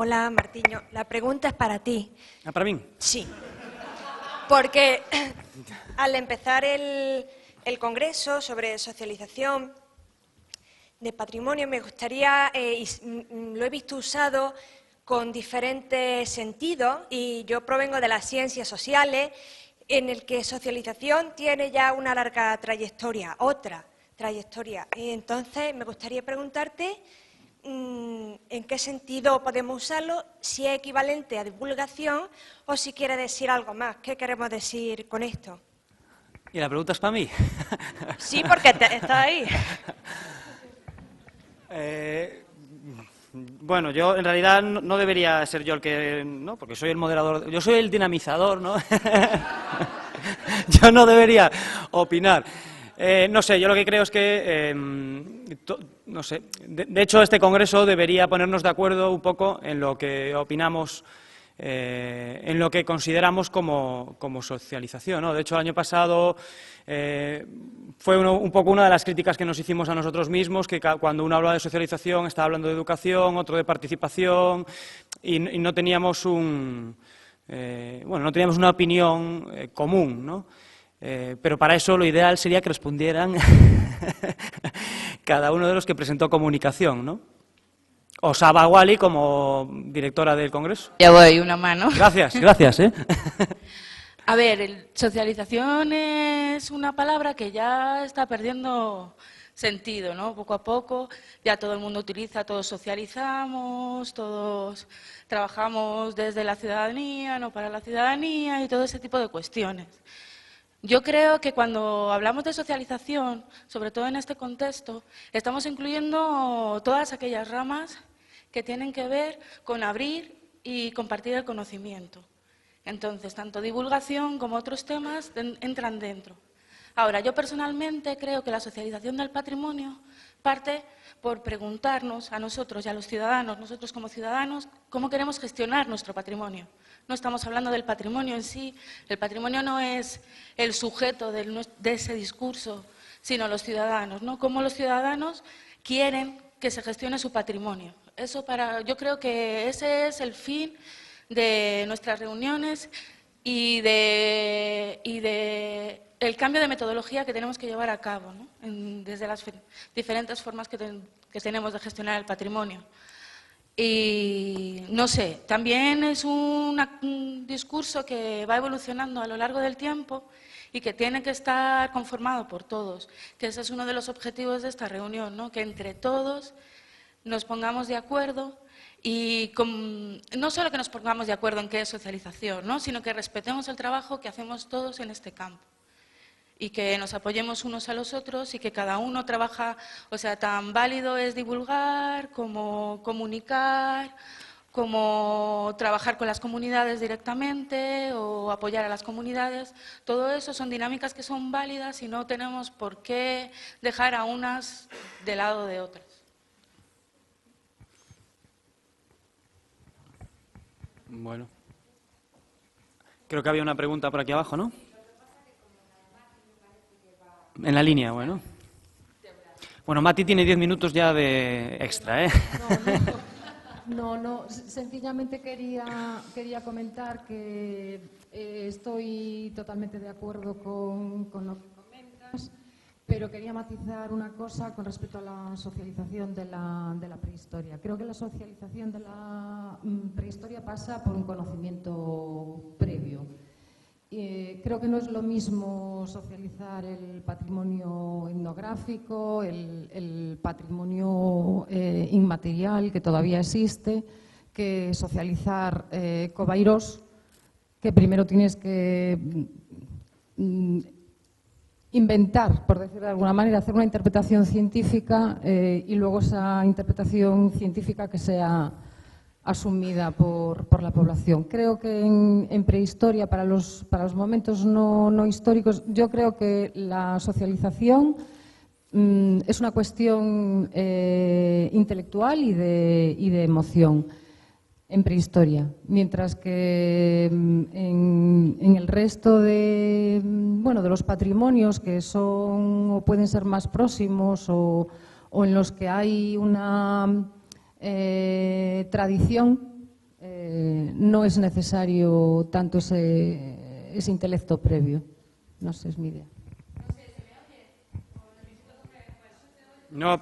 Hola, Martiño. La pregunta es para ti. ¿Ah, para mí? Sí. Porque al empezar el congreso sobre socialización de patrimonio, me gustaría, lo he visto usado con diferentes sentidos, y yo provengo de las ciencias sociales, en el que socialización tiene ya una larga trayectoria, otra trayectoria. Y entonces me gustaría preguntarte en qué sentido podemos usarlo, si es equivalente a divulgación o si quiere decir algo más. ¿Qué queremos decir con esto? ¿Y la pregunta es para mí? Sí, porque está ahí. Bueno, yo en realidad no debería ser yo el que... ¿no? Porque soy el moderador, yo soy el dinamizador, ¿no? Yo no debería opinar. No sé, yo lo que creo es que, no sé, de hecho este congreso debería ponernos de acuerdo un poco en lo que opinamos, en lo que consideramos como socialización, ¿no? De hecho, el año pasado fue un poco una de las críticas que nos hicimos a nosotros mismos, que cuando uno habla de socialización está hablando de educación, otro de participación, y no teníamos no teníamos una opinión común, ¿no? Pero para eso lo ideal sería que respondieran cada uno de los que presentó comunicación, ¿no? O Saba Wali como directora del Congreso. Ya voy, una mano. Gracias, gracias, ¿eh? A ver, socialización es una palabra que ya está perdiendo sentido, ¿no? Poco a poco ya todo el mundo utiliza, todos socializamos, todos trabajamos desde la ciudadanía, no para la ciudadanía y todo ese tipo de cuestiones. Yo creo que cuando hablamos de socialización, sobre todo en este contexto, estamos incluyendo todas aquellas ramas que tienen que ver con abrir y compartir el conocimiento. Entonces, tanto divulgación como otros temas entran dentro. Ahora, yo personalmente creo que la socialización del patrimonio parte por preguntarnos a nosotros y a los ciudadanos, nosotros como ciudadanos, cómo queremos gestionar nuestro patrimonio. No estamos hablando del patrimonio en sí, el patrimonio no es el sujeto de ese discurso, sino los ciudadanos, ¿no? Cómo los ciudadanos quieren que se gestione su patrimonio. Yo creo que ese es el fin de nuestras reuniones y de el cambio de metodología que tenemos que llevar a cabo, ¿no? Desde las diferentes formas que tenemos de gestionar el patrimonio. Y no sé, también es un discurso que va evolucionando a lo largo del tiempo y que tiene que estar conformado por todos, que ese es uno de los objetivos de esta reunión, ¿no? Que entre todos nos pongamos de acuerdo y no solo que nos pongamos de acuerdo en qué es socialización, ¿no? Sino que respetemos el trabajo que hacemos todos en este campo y que nos apoyemos unos a los otros y que cada uno trabaja, o sea, tan válido es divulgar como comunicar, como trabajar con las comunidades directamente o apoyar a las comunidades. Todo eso son dinámicas que son válidas y no tenemos por qué dejar a unas de lado de otras. Bueno, creo que había una pregunta por aquí abajo, ¿no? En la línea, bueno. Bueno, Mati tiene 10 minutos ya de extra, ¿eh? No, sencillamente quería comentar que estoy totalmente de acuerdo con lo que comentas, pero quería matizar una cosa con respecto a la socialización de la prehistoria. Creo que la socialización de la prehistoria pasa por un conocimiento previo. Creo que no es lo mismo socializar el patrimonio etnográfico, el patrimonio inmaterial que todavía existe, que socializar cobairos, que primero tienes que inventar, por decirlo de alguna manera, hacer una interpretación científica y luego esa interpretación científica que sea asumida por la población. Creo que en prehistoria, para los momentos no históricos, yo creo que la socialización es una cuestión intelectual y de emoción en prehistoria, mientras que en el resto de los patrimonios que son o pueden ser más próximos o en los que hay una tradición no es necesario tanto ese intelecto previo. No sé, es mi idea. No,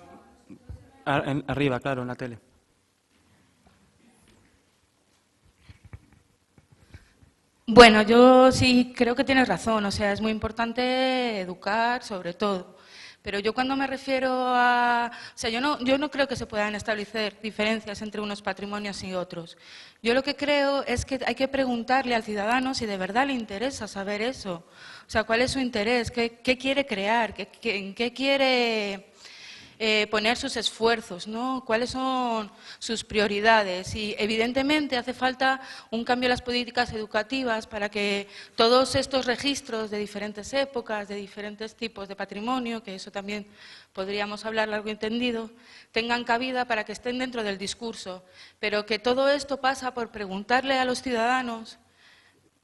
arriba, claro, en la tele. Bueno, yo sí creo que tienes razón, o sea, es muy importante educar sobre todo. Pero yo cuando me refiero a... O sea, yo no creo que se puedan establecer diferencias entre unos patrimonios y otros. Yo lo que creo es que hay que preguntarle al ciudadano si de verdad le interesa saber eso. O sea, cuál es su interés, qué quiere crear, en qué quiere poner sus esfuerzos, ¿no? Cuáles son sus prioridades. Y evidentemente hace falta un cambio en las políticas educativas para que todos estos registros de diferentes épocas, de diferentes tipos de patrimonio, que eso también podríamos hablar largo y entendido, tengan cabida para que estén dentro del discurso. Pero que todo esto pasa por preguntarle a los ciudadanos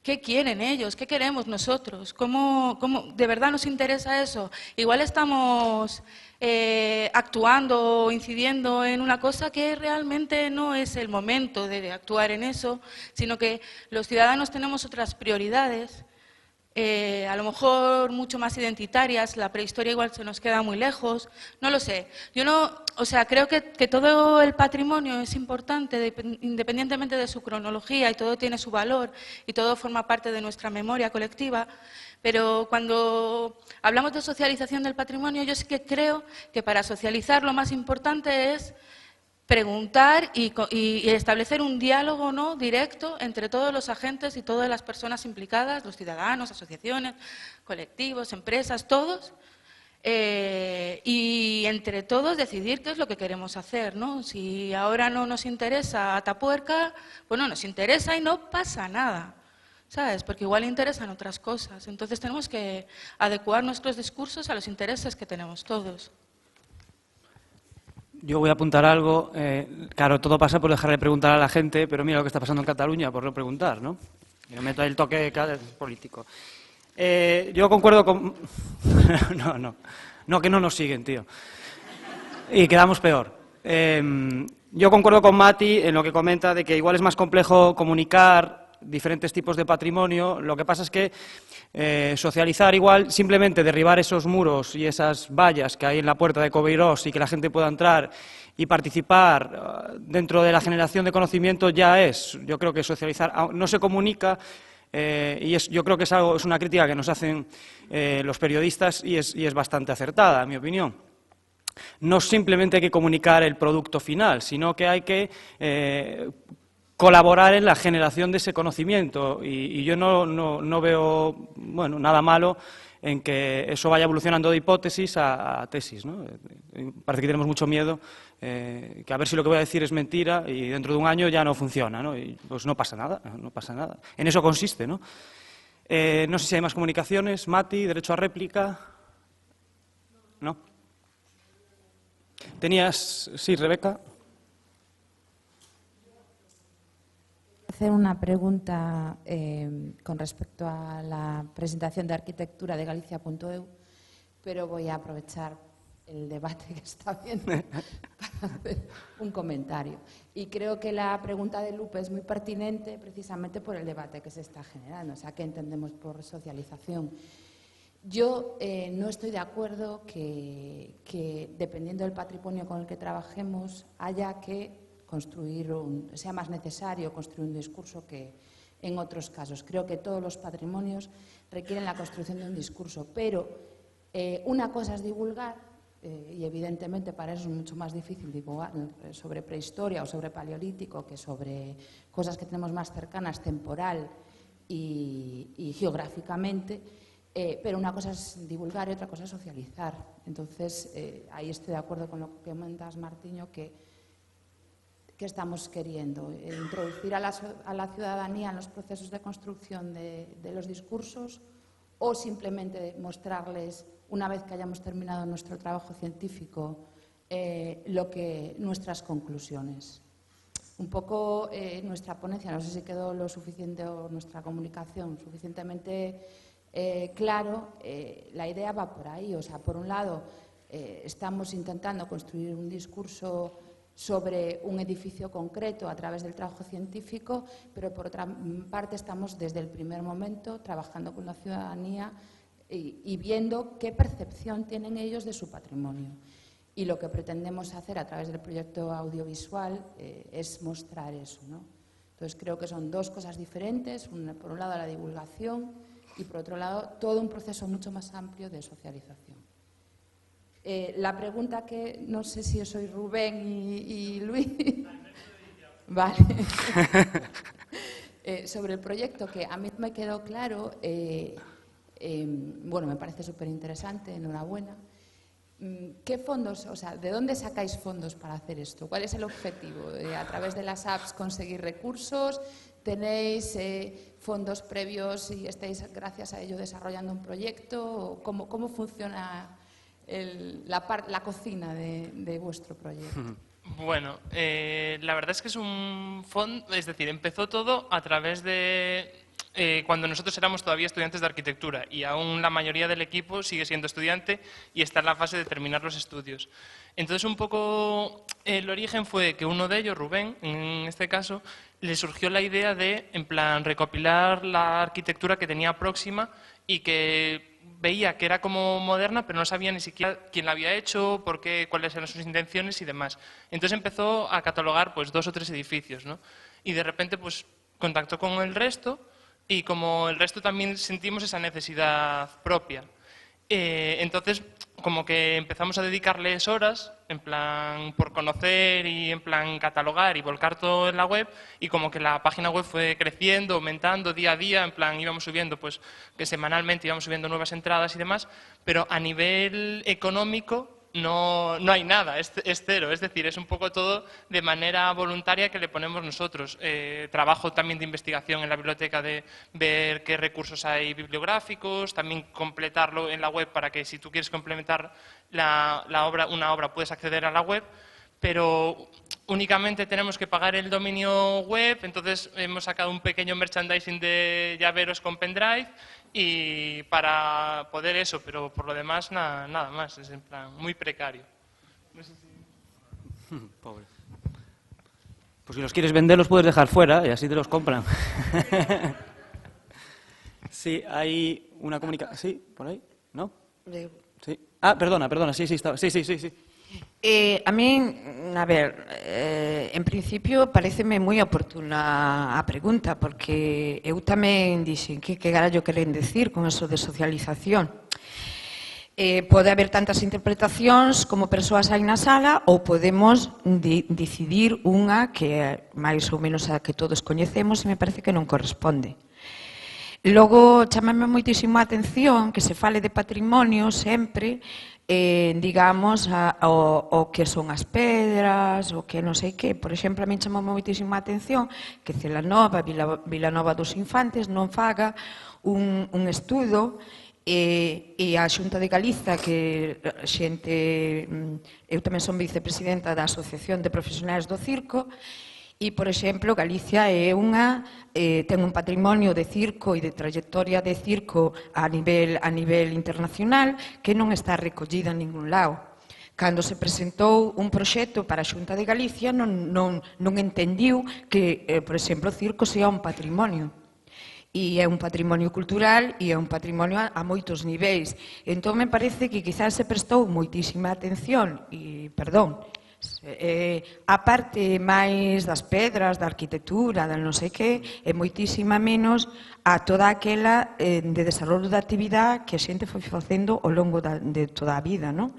¿qué quieren ellos? ¿Qué queremos nosotros? ¿Cómo de verdad nos interesa eso? Igual estamos actuando o incidiendo en una cosa que realmente no es el momento de actuar en eso, sino que los ciudadanos tenemos otras prioridades, a lo mejor mucho más identitarias, la prehistoria igual se nos queda muy lejos, no lo sé. O sea, creo que todo el patrimonio es importante, independientemente de su cronología, y todo tiene su valor, y todo forma parte de nuestra memoria colectiva, pero cuando hablamos de socialización del patrimonio, yo sí que creo que para socializar lo más importante es preguntar y establecer un diálogo, ¿no?, directo entre todos los agentes y todas las personas implicadas, los ciudadanos, asociaciones, colectivos, empresas, todos, y entre todos decidir qué es lo que queremos hacer, ¿no? Si ahora no nos interesa Atapuerca, pues no nos interesa y no pasa nada, ¿sabes? Porque igual interesan otras cosas. Entonces tenemos que adecuar nuestros discursos a los intereses que tenemos todos. Yo voy a apuntar algo. Claro, todo pasa por dejar de preguntar a la gente, pero mira lo que está pasando en Cataluña por no preguntar, ¿no? Y me meto ahí el toque político. Yo concuerdo con... No, que no nos siguen, tío. Y quedamos peor. Yo concuerdo con Mati en lo que comenta de que igual es más complejo comunicar diferentes tipos de patrimonio. Lo que pasa es que socializar igual, simplemente derribar esos muros y esas vallas que hay en la puerta de Cobeirós y que la gente pueda entrar y participar dentro de la generación de conocimiento ya es, yo creo que socializar, no se comunica yo creo que es una crítica que nos hacen los periodistas y es bastante acertada, en mi opinión. No simplemente hay que comunicar el producto final, sino que hay que colaborar en la generación de ese conocimiento y yo no veo nada malo en que eso vaya evolucionando de hipótesis a tesis, ¿no? Parece que tenemos mucho miedo, que a ver si lo que voy a decir es mentira y dentro de un año ya no funciona, ¿no? Y pues no pasa nada, no pasa nada. En eso consiste, ¿no? No sé si hay más comunicaciones. Mati, derecho a réplica. ¿No? Tenías... Sí, Rebeca. Hacer una pregunta con respecto a la presentación de arquitectura de Galicia.eu, pero voy a aprovechar el debate que está habiendo para hacer un comentario. Y creo que la pregunta de Lupe es muy pertinente precisamente por el debate que se está generando, o sea, ¿qué entendemos por socialización? Yo no estoy de acuerdo que dependiendo del patrimonio con el que trabajemos haya que sea más necesario construir un discurso que en otros casos. Creo que todos los patrimonios requieren la construcción de un discurso, pero una cosa es divulgar, y evidentemente para eso es mucho más difícil divulgar sobre prehistoria o sobre paleolítico que sobre cosas que tenemos más cercanas temporal y geográficamente, pero una cosa es divulgar y otra cosa es socializar. Entonces, ahí estoy de acuerdo con lo que comentas, Martiño, que estamos queriendo introducir a la ciudadanía en los procesos de construcción de los discursos o simplemente mostrarles, una vez que hayamos terminado nuestro trabajo científico, nuestras conclusiones. Un poco nuestra ponencia, no sé si quedó lo suficiente o nuestra comunicación suficientemente claro, la idea va por ahí. O sea, por un lado, estamos intentando construir un discurso sobre un edificio concreto a través del trabajo científico, pero por otra parte estamos desde el primer momento trabajando con la ciudadanía y viendo qué percepción tienen ellos de su patrimonio. Y lo que pretendemos hacer a través del proyecto audiovisual es mostrar eso, ¿no? Entonces creo que son dos cosas diferentes, por un lado la divulgación y por otro lado todo un proceso mucho más amplio de socialización. La pregunta que, no sé si soy Rubén y Luis, vale. Sobre el proyecto, que a mí me quedó claro, bueno, me parece súper interesante, enhorabuena. ¿Qué fondos, o sea, de dónde sacáis fondos para hacer esto? ¿Cuál es el objetivo? ¿A través de las apps conseguir recursos? ¿Tenéis fondos previos y estáis gracias a ello desarrollando un proyecto? ¿Cómo funciona la cocina de vuestro proyecto? Bueno, la verdad es que es un fondo, es decir, empezó todo a través de cuando nosotros éramos todavía estudiantes de arquitectura y aún la mayoría del equipo sigue siendo estudiante y está en la fase de terminar los estudios. Entonces, un poco el origen fue que uno de ellos, Rubén, en este caso, le surgió la idea de, en plan, recopilar la arquitectura que tenía próxima y que veía que era como moderna, pero no sabía ni siquiera quién la había hecho, por qué, cuáles eran sus intenciones y demás. Entonces empezó a catalogar pues 2 o 3 edificios, ¿no? Y de repente pues contactó con el resto y como el resto también sentimos esa necesidad propia. Entonces como que empezamos a dedicarles horas, en plan por conocer y en plan catalogar y volcar todo en la web, y como que la página web fue creciendo, aumentando día a día, en plan íbamos subiendo, pues que semanalmente íbamos subiendo nuevas entradas y demás, pero a nivel económico no hay nada, es cero, es decir, es un poco todo de manera voluntaria que le ponemos nosotros. Trabajo también de investigación en la biblioteca de ver qué recursos hay bibliográficos, también completarlo en la web para que si tú quieres complementar una obra puedes acceder a la web, pero únicamente tenemos que pagar el dominio web, entonces hemos sacado un pequeño merchandising de llaveros con pendrive y para poder eso, pero por lo demás nada más, es en plan muy precario. No sé si... Pobre. Pues si los quieres vender los puedes dejar fuera y así te los compran. Sí, hay una comunicación. ¿Sí? ¿Por ahí? ¿No? Sí. Ah, perdona, sí, estaba. Sí. A mí, a ver, en principio pareceme moi oportuna a pregunta, porque eu tamén dixen que carallo queren decir con eso de socialización. Pode haber tantas interpretacións como persoas hai na sala ou podemos decidir unha que é máis ou menos a que todos coñecemos e me parece que non corresponde. Logo, chamame moitísimo a atención que se fale de patrimonio sempre, digamos, o que son as pedras, o que non sei que. Por exemplo, a mí chamame moitísimo a atención que Celanova, Vilanova dos Infantes, non faga un estudo e a Xunta de Galiza, que xente, eu tamén son vicepresidenta da Asociación de Profesionais do Circo, e, por exemplo, Galicia ten un patrimonio de circo e de trayectoria de circo a nivel internacional que non está recollida en ningún lado. Cando se presentou un proxecto para a Xunta de Galicia non entendiu que, por exemplo, o circo sea un patrimonio. E é un patrimonio cultural e é un patrimonio a moitos niveis. Entón, me parece que quizás se prestou moitísima atención, e, perdón, a parte máis das pedras, da arquitectura, da non sei que, e moitísima menos a toda aquela de desarrollo da actividade que a xente foi facendo ao longo de toda a vida, non?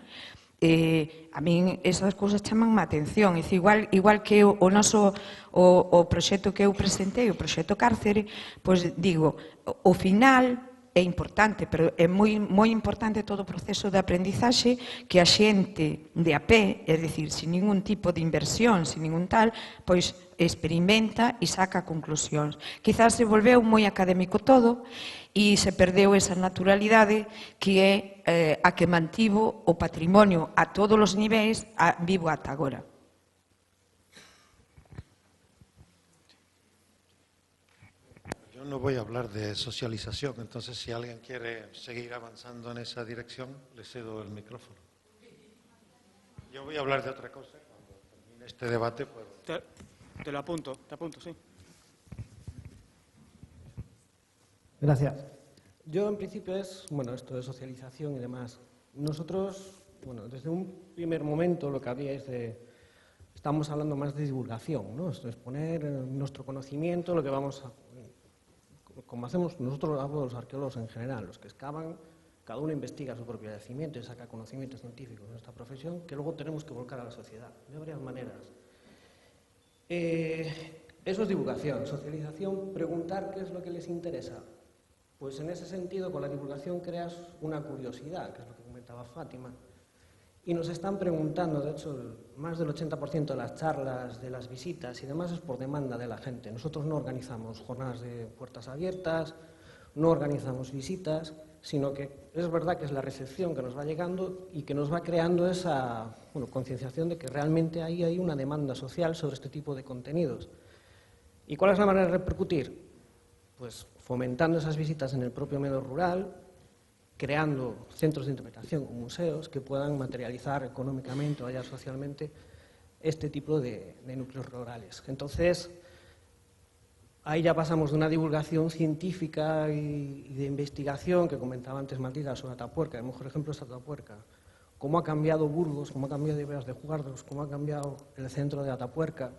A min esas cousas chaman a atención. Igual que o noso o proxecto que eu presentei, o proxecto Cárcere, pois digo, o final é importante, pero é moi importante todo o proceso de aprendizaxe que a xente de a pé, é dicir, sin ningún tipo de inversión, sin ningún tal, pois experimenta e saca conclusións. Quizás se volveu moi académico todo e se perdeu esa naturalidade que é a que mantivo o patrimonio a todos os niveis vivo ata agora. No voy a hablar de socialización, entonces si alguien quiere seguir avanzando en esa dirección, le cedo el micrófono. Yo voy a hablar de otra cosa cuando termine este debate puedo. Te lo apunto, sí. Gracias. Yo, en principio, esto de socialización y demás. Nosotros, desde un primer momento lo que había estamos hablando más de divulgación, ¿no? Esto es poner nuestro conocimiento, lo que como hacemos nosotros, los arqueólogos en general, los que excavan, cada uno investiga su propio yacimiento y saca conocimientos científicos de esta profesión, que luego tenemos que volcar a la sociedad, de varias maneras. Eso es divulgación. Socialización, preguntar qué es lo que les interesa. Pues en ese sentido, con la divulgación creas una curiosidad, que es lo que comentaba Fátima. Y nos están preguntando, de hecho, más del 80% de las charlas, de las visitas y demás es por demanda de la gente. Nosotros no organizamos jornadas de puertas abiertas, no organizamos visitas, sino que es verdad que es la recepción que nos va llegando y que nos va creando esa concienciación de que realmente ahí hay una demanda social sobre este tipo de contenidos. ¿Y cuál es la manera de repercutir? Pues fomentando esas visitas en el propio medio rural, creando centros de interpretación o museos que puedan materializar económicamente o hallar socialmente este tipo de núcleos rurales. Entonces, ahí ya pasamos de una divulgación científica y de investigación que comentaba antes Matilda sobre Atapuerca. El mejor ejemplo es Atapuerca. Cómo ha cambiado Burgos, cómo ha cambiado Ribera de Jugardos, cómo ha cambiado el centro de Atapuerca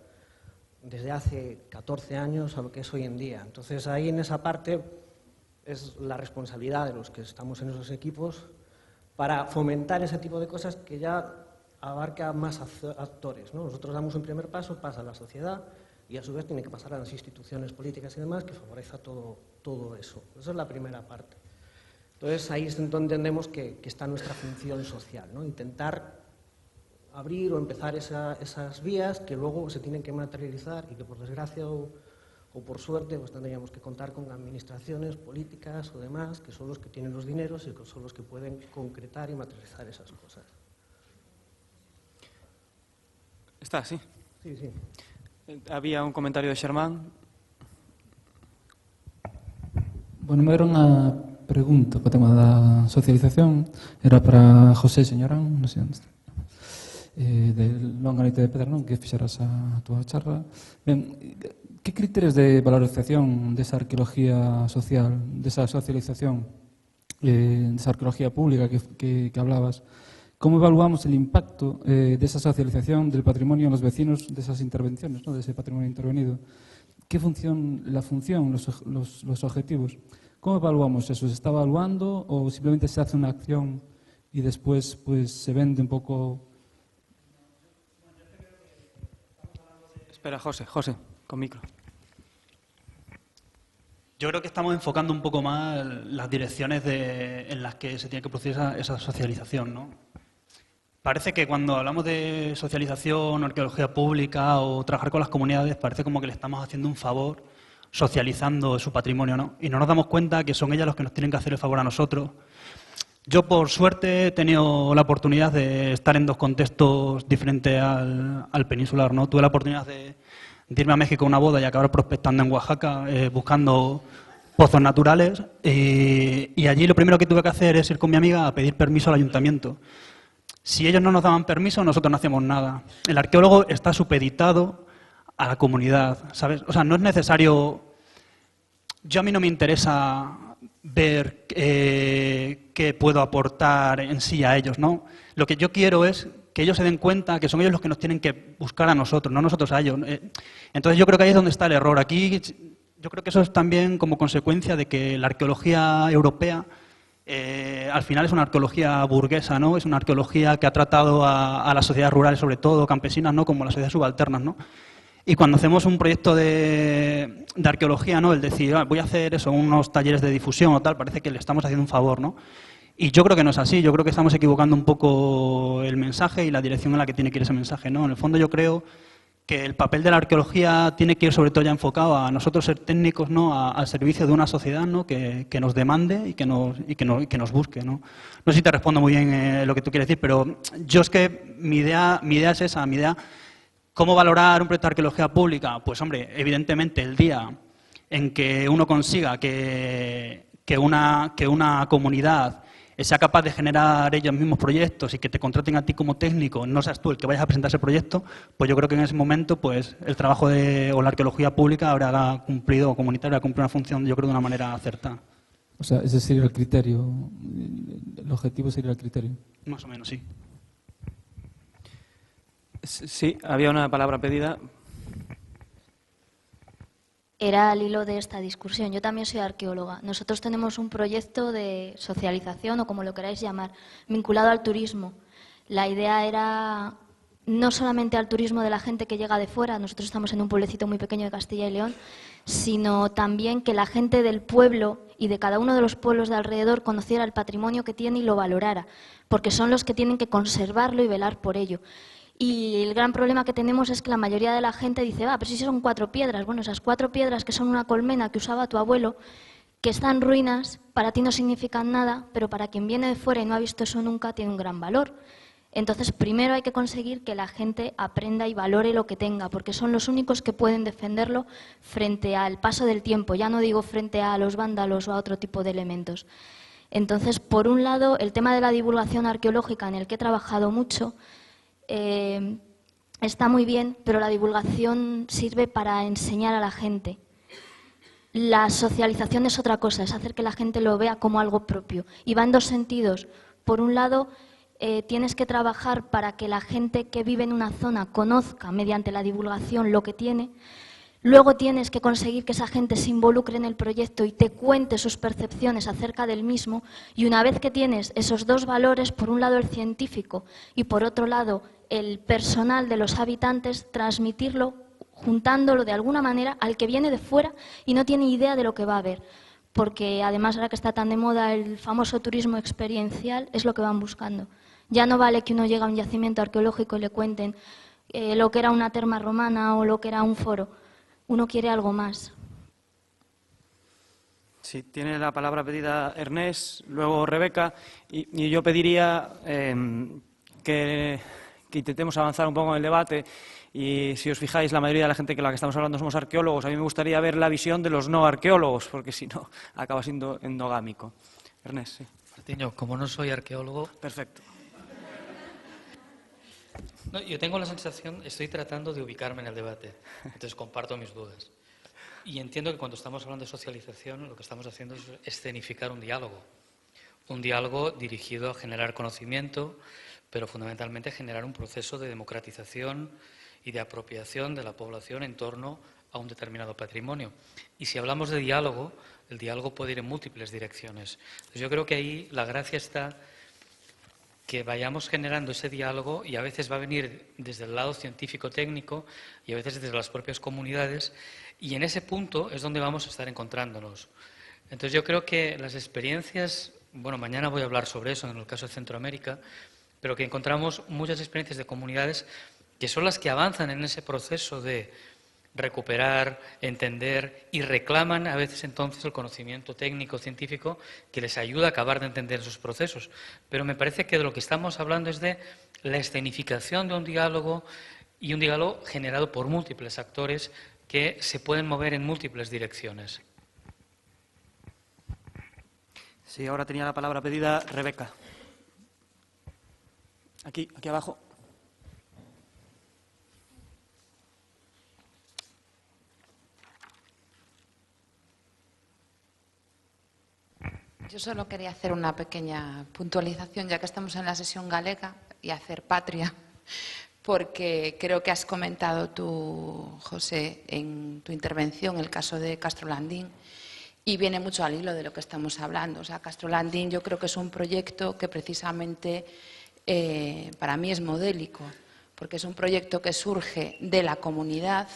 desde hace 14 años a lo que es hoy en día. Entonces, ahí en esa parte es la responsabilidad de los que estamos en esos equipos para fomentar ese tipo de cosas que ya abarca más actores, ¿no? Nosotros damos un primer paso, pasa a la sociedad y a su vez tiene que pasar a las instituciones políticas y demás que favorezca todo eso. Esa es la primera parte. Entonces, ahí es donde entendemos que está nuestra función social, ¿no? Intentar abrir o empezar esas vías que luego se tienen que materializar y que por desgracia o por suerte pues tendríamos que contar con administraciones políticas o demás que son los que tienen los dineros y que son los que pueden concretar y materializar esas cosas. Está, sí. Sí. Había un comentario de Xermán. Bueno, era unha pregunta para o tema da socialización. Era para José Señorán, non sei onde está. De Longa Noite de Pedra, non? Que fixeras a túa charla. Ben, que criterios de valorización desa arqueología social, desa socialización, desa arqueología pública que hablabas, como evaluamos el impacto de esa socialización del patrimonio en los vecinos de esas intervenciones, ¿no? De ese patrimonio intervenido? ¿Qué función, los objetivos? ¿Cómo evaluamos eso? ¿Se está evaluando o simplemente se hace una acción y después pues se vende un poco? Espera, José, con micro. Yo creo que estamos enfocando un poco más las direcciones en las que se tiene que producir esa socialización, ¿no? Parece que cuando hablamos de socialización, arqueología pública o trabajar con las comunidades, parece como que le estamos haciendo un favor socializando su patrimonio, ¿no? Y no nos damos cuenta que son ellas los que nos tienen que hacer el favor a nosotros. Yo, por suerte, he tenido la oportunidad de estar en dos contextos diferentes al peninsular, ¿no? Tuve la oportunidad de irme a México a una boda y acabar prospectando en Oaxaca, buscando pozos naturales. Y allí lo primero que tuve que hacer es ir con mi amiga a pedir permiso al ayuntamiento. Si ellos no nos daban permiso, nosotros no hacíamos nada. El arqueólogo está supeditado a la comunidad, ¿sabes? O sea, no es necesario... A mí no me interesa ver qué puedo aportar en sí a ellos, ¿no? Lo que yo quiero es que ellos se den cuenta que son ellos los que nos tienen que buscar a nosotros, no nosotros a ellos. Entonces yo creo que ahí es donde está el error. Aquí yo creo que eso es también como consecuencia de que la arqueología europea al final es una arqueología burguesa, ¿no? Es una arqueología que ha tratado a las sociedades rurales, sobre todo campesinas, ¿no? Como las sociedades subalternas, ¿no? Y cuando hacemos un proyecto de arqueología, ¿no? El decir, voy a hacer eso, unos talleres de difusión o tal, parece que le estamos haciendo un favor, ¿no? Y yo creo que no es así, yo creo que estamos equivocando un poco el mensaje y la dirección en la que tiene que ir ese mensaje, ¿no? En el fondo yo creo que el papel de la arqueología tiene que ir sobre todo ya enfocado a nosotros ser técnicos, ¿no? Al servicio de una sociedad, ¿no? Que nos demande y que nos busque, ¿no? No sé si te respondo muy bien lo que tú quieres decir, pero yo es que mi idea es esa, mi idea... ¿Cómo valorar un proyecto de arqueología pública? Pues, hombre, evidentemente el día en que uno consiga que una comunidad sea capaz de generar ellos mismos proyectos y que te contraten a ti como técnico, no seas tú el que vayas a presentar ese proyecto, pues yo creo que en ese momento pues el trabajo o la arqueología pública habrá cumplido, o comunitaria, habrá cumplido una función, yo creo, de una manera acertada. O sea, ese sería el criterio, el objetivo sería el criterio. Más o menos, sí. Sí, había una palabra pedida. Era al hilo de esta discusión. Yo también soy arqueóloga. Nosotros tenemos un proyecto de socialización, o como lo queráis llamar, vinculado al turismo. La idea era no solamente al turismo de la gente que llega de fuera, nosotros estamos en un pueblecito muy pequeño de Castilla y León, sino también que la gente del pueblo y de cada uno de los pueblos de alrededor conociera el patrimonio que tiene y lo valorara, porque son los que tienen que conservarlo y velar por ello. Y el gran problema que tenemos es que la mayoría de la gente dice, pero si son 4 piedras. Bueno, esas 4 piedras que son una colmena que usaba tu abuelo, que están en ruinas, para ti no significan nada, pero para quien viene de fuera y no ha visto eso nunca, tiene un gran valor. Entonces, primero hay que conseguir que la gente aprenda y valore lo que tenga, porque son los únicos que pueden defenderlo frente al paso del tiempo, ya no digo frente a los vándalos o a otro tipo de elementos. Entonces, por un lado, el tema de la divulgación arqueológica, en el que he trabajado mucho, está muy bien, pero la divulgación sirve para enseñar a la gente. La socialización es otra cosa, es hacer que la gente lo vea como algo propio. Y va en dos sentidos. Por un lado, tienes que trabajar para que la gente que vive en una zona conozca mediante la divulgación lo que tiene. Luego tienes que conseguir que esa gente se involucre en el proyecto y te cuente sus percepciones acerca del mismo. Y una vez que tienes esos dos valores, por un lado el científico y por otro lado el personal de los habitantes, transmitirlo, juntándolo de alguna manera al que viene de fuera y no tiene idea de lo que va a ver. Porque además, ahora que está tan de moda el famoso turismo experiencial, es lo que van buscando. Ya no vale que uno llegue a un yacimiento arqueológico y le cuenten lo que era una terma romana o lo que era un foro. Uno quiere algo más. Sí, tiene la palabra pedida Ernest, luego Rebeca, y yo pediría que intentemos avanzar un poco en el debate. Y si os fijáis, la mayoría de la gente con la que estamos hablando somos arqueólogos. A mí me gustaría ver la visión de los no arqueólogos, porque si no, acaba siendo endogámico. Ernest, sí. Martiño, como no soy arqueólogo... Perfecto. No, yo tengo la sensación, estoy tratando de ubicarme en el debate, entonces comparto mis dudas. Y entiendo que cuando estamos hablando de socialización, lo que estamos haciendo es escenificar un diálogo dirigido a generar conocimiento, pero fundamentalmente generar un proceso de democratización y de apropiación de la población en torno a un determinado patrimonio. Y si hablamos de diálogo, el diálogo puede ir en múltiples direcciones. Entonces yo creo que ahí la gracia está que vayamos generando ese diálogo, y a veces va a venir desde el lado científico-técnico y a veces desde las propias comunidades, y en ese punto es donde vamos a estar encontrándonos. Entonces yo creo que las experiencias, bueno, mañana voy a hablar sobre eso en el caso de Centroamérica, pero que encontramos muchas experiencias de comunidades que son las que avanzan en ese proceso de recuperar, entender, y reclaman a veces entonces el conocimiento técnico, científico, que les ayuda a acabar de entender esos procesos. Pero me parece que de lo que estamos hablando es de la escenificación de un diálogo, y un diálogo generado por múltiples actores que se pueden mover en múltiples direcciones. Sí, ahora tenía la palabra pedida Rebeca. Aquí abajo. Yo solo quería hacer una pequeña puntualización, ya que estamos en la sesión galega, y hacer patria, porque creo que has comentado tú, José, en tu intervención el caso de Castrolandín, y viene mucho al hilo de lo que estamos hablando. O sea, Castrolandín yo creo que es un proyecto que precisamente para mí es modélico, porque es un proyecto que surge de la comunidad,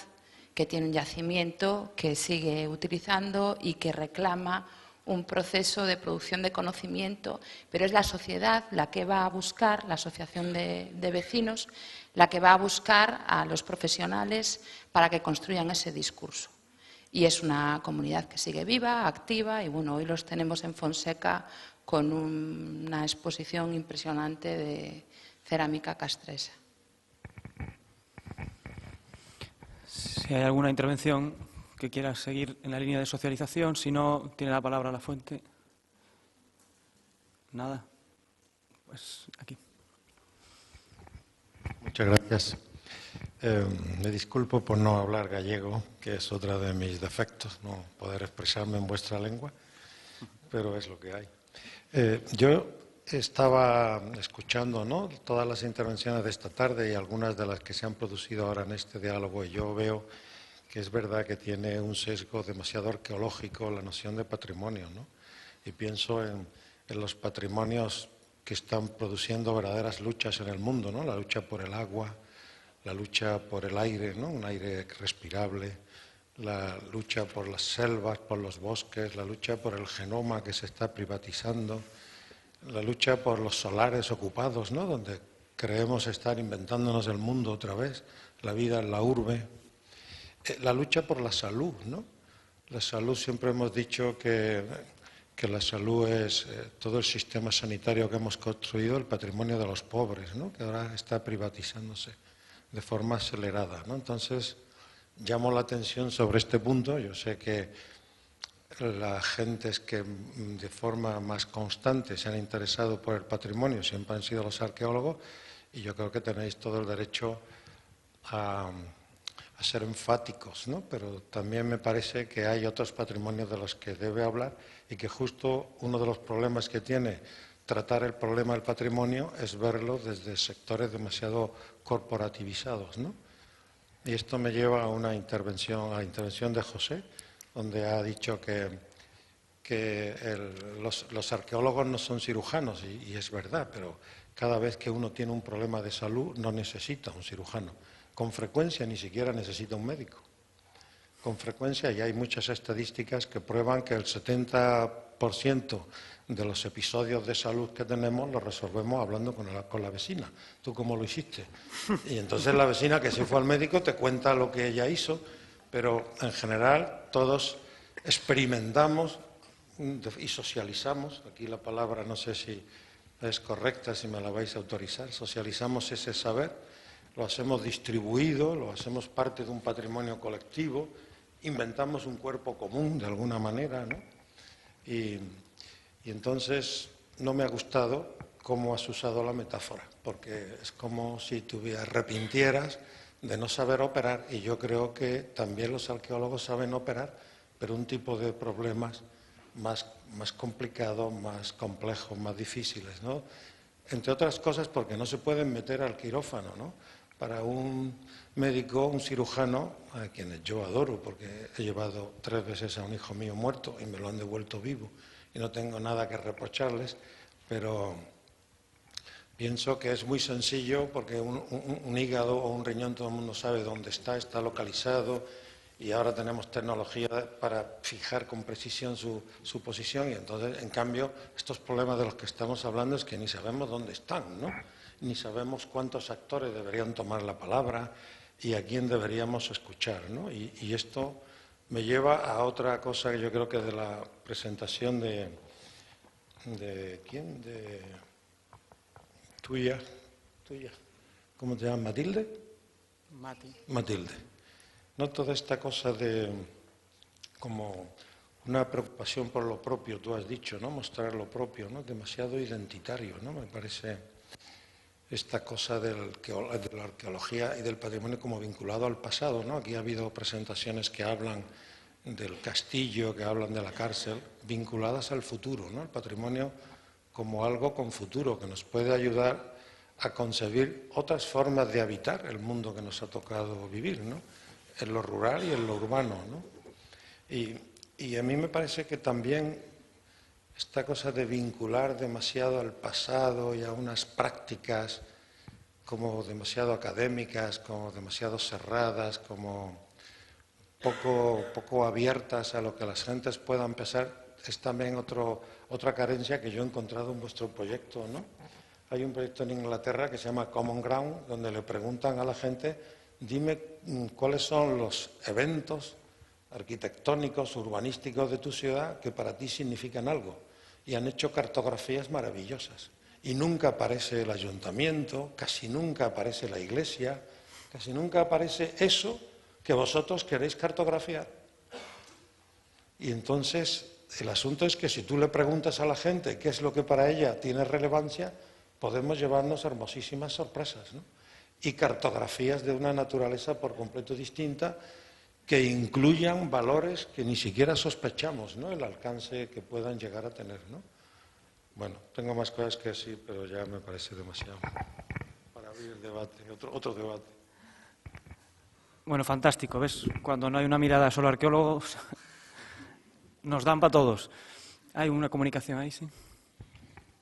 que tiene un yacimiento, que sigue utilizando y que reclama un proceso de producción de conocimiento, pero es la sociedad la que va a buscar, la asociación de vecinos, la que va a buscar a los profesionales para que construyan ese discurso. Y es una comunidad que sigue viva, activa, y bueno, hoy los tenemos en Fonseca con una exposición impresionante de cerámica castresa. Si hay alguna intervención que quiera seguir en la línea de socialización, si no, tiene la palabra La Fuente. Nada. pues aquí. Muchas gracias. Me disculpo por no hablar gallego, que es otro de mis defectos, no poder expresarme en vuestra lengua, pero es lo que hay. Yo estaba escuchando, ¿no?, todas las intervenciones de esta tarde y algunas de las que se han producido ahora en este diálogo, y yo veo que es verdad que tiene un sesgo demasiado arqueológico la noción de patrimonio, ¿no? Y pienso en los patrimonios que están produciendo verdaderas luchas en el mundo, ¿no? La lucha por el agua, la lucha por el aire, ¿no?, un aire respirable, la lucha por las selvas, por los bosques, la lucha por el genoma que se está privatizando, la lucha por los solares ocupados, ¿no?, donde creemos estar inventándonos el mundo otra vez, la vida en la urbe, la lucha por la salud, ¿no? La salud, siempre hemos dicho que la salud es todo el sistema sanitario que hemos construido, el patrimonio de los pobres, ¿no?, que ahora está privatizándose de forma acelerada, ¿no? Entonces, llamo la atención sobre este punto. Yo sé que las gentes que de forma más constante se han interesado por el patrimonio siempre han sido los arqueólogos, y yo creo que tenéis todo el derecho a ser enfáticos, ¿no? Pero también me parece que hay otros patrimonios de los que debe hablar, y que justo uno de los problemas que tiene tratar el problema del patrimonio es verlo desde sectores demasiado corporativizados, ¿no? Y esto me lleva a una intervención, a la intervención de José, donde ha dicho que los arqueólogos no son cirujanos, y es verdad, pero cada vez que uno tiene un problema de salud no necesita un cirujano. Con frecuencia ni siquiera necesita un médico. Con frecuencia, y hay muchas estadísticas que prueban que el 70% de los episodios de salud que tenemos los resolvemos hablando con la vecina. ¿Tú cómo lo hiciste? Y entonces la vecina, que si fue al médico, te cuenta lo que ella hizo, pero en general todos experimentamos y socializamos. Aquí la palabra no sé si es correcta, si me la vais a autorizar. Socializamos ese saber, lo hacemos distribuido, lo hacemos parte de un patrimonio colectivo, inventamos un cuerpo común de alguna manera, ¿no? Y entonces no me ha gustado cómo has usado la metáfora, porque es como si tú arrepintieras de no saber operar, y yo creo que también los arqueólogos saben operar, pero un tipo de problemas más complicados, más complejos, más difíciles, ¿no? Entre otras cosas porque no se pueden meter al quirófano, ¿no? Para un médico, un cirujano, a quienes yo adoro, porque he llevado 3 veces a un hijo mío muerto y me lo han devuelto vivo, y no tengo nada que reprocharles, pero pienso que es muy sencillo, porque un hígado o un riñón todo el mundo sabe dónde está localizado, y ahora tenemos tecnología para fijar con precisión su posición, y entonces, en cambio, estos problemas de los que estamos hablando es que ni sabemos dónde están, ¿no? Ni sabemos cuántos actores deberían tomar la palabra y a quién deberíamos escuchar, ¿no? Y esto me lleva a otra cosa que yo creo que de la presentación de ¿quién? De tuya, ¿cómo te llamas? ¿Matilde? Matilde. No toda esta cosa de como una preocupación por lo propio, tú has dicho, ¿no? Mostrar lo propio, ¿no? Demasiado identitario, ¿no? Me parece esta cosa de la arqueología y del patrimonio como vinculado al pasado, ¿no? Aquí ha habido presentaciones que hablan del castillo, que hablan de la cárcel, vinculadas al futuro, ¿no? El patrimonio como algo con futuro, que nos puede ayudar a concebir otras formas de habitar el mundo que nos ha tocado vivir, ¿no? En lo rural y en lo urbano, ¿no? Y a mí me parece que también esta cosa de vincular demasiado al pasado y a unas prácticas como demasiado académicas, como demasiado cerradas, como poco abiertas a lo que las gentes puedan pensar, es también otra carencia que yo he encontrado en vuestro proyecto, ¿no? Hay un proyecto en Inglaterra que se llama Common Ground, donde le preguntan a la gente, dime cuáles son los eventos arquitectónicos, urbanísticos de tu ciudad que para ti significan algo. Y han hecho cartografías maravillosas. Y nunca aparece el ayuntamiento, casi nunca aparece la iglesia, casi nunca aparece eso que vosotros queréis cartografiar. Y entonces el asunto es que si tú le preguntas a la gente qué es lo que para ella tiene relevancia, podemos llevarnos hermosísimas sorpresas, ¿no? Y cartografías de una naturaleza por completo distinta que incluyan valores que ni siquiera sospechamos, ¿no? El alcance que puedan llegar a tener, ¿no? Bueno, tengo más cosas que decir, pero ya me parece demasiado para abrir el debate, otro debate. Bueno, fantástico, ¿ves? Cuando no hay una mirada solo arqueólogos, nos dan para todos. Hay una comunicación aí, sí.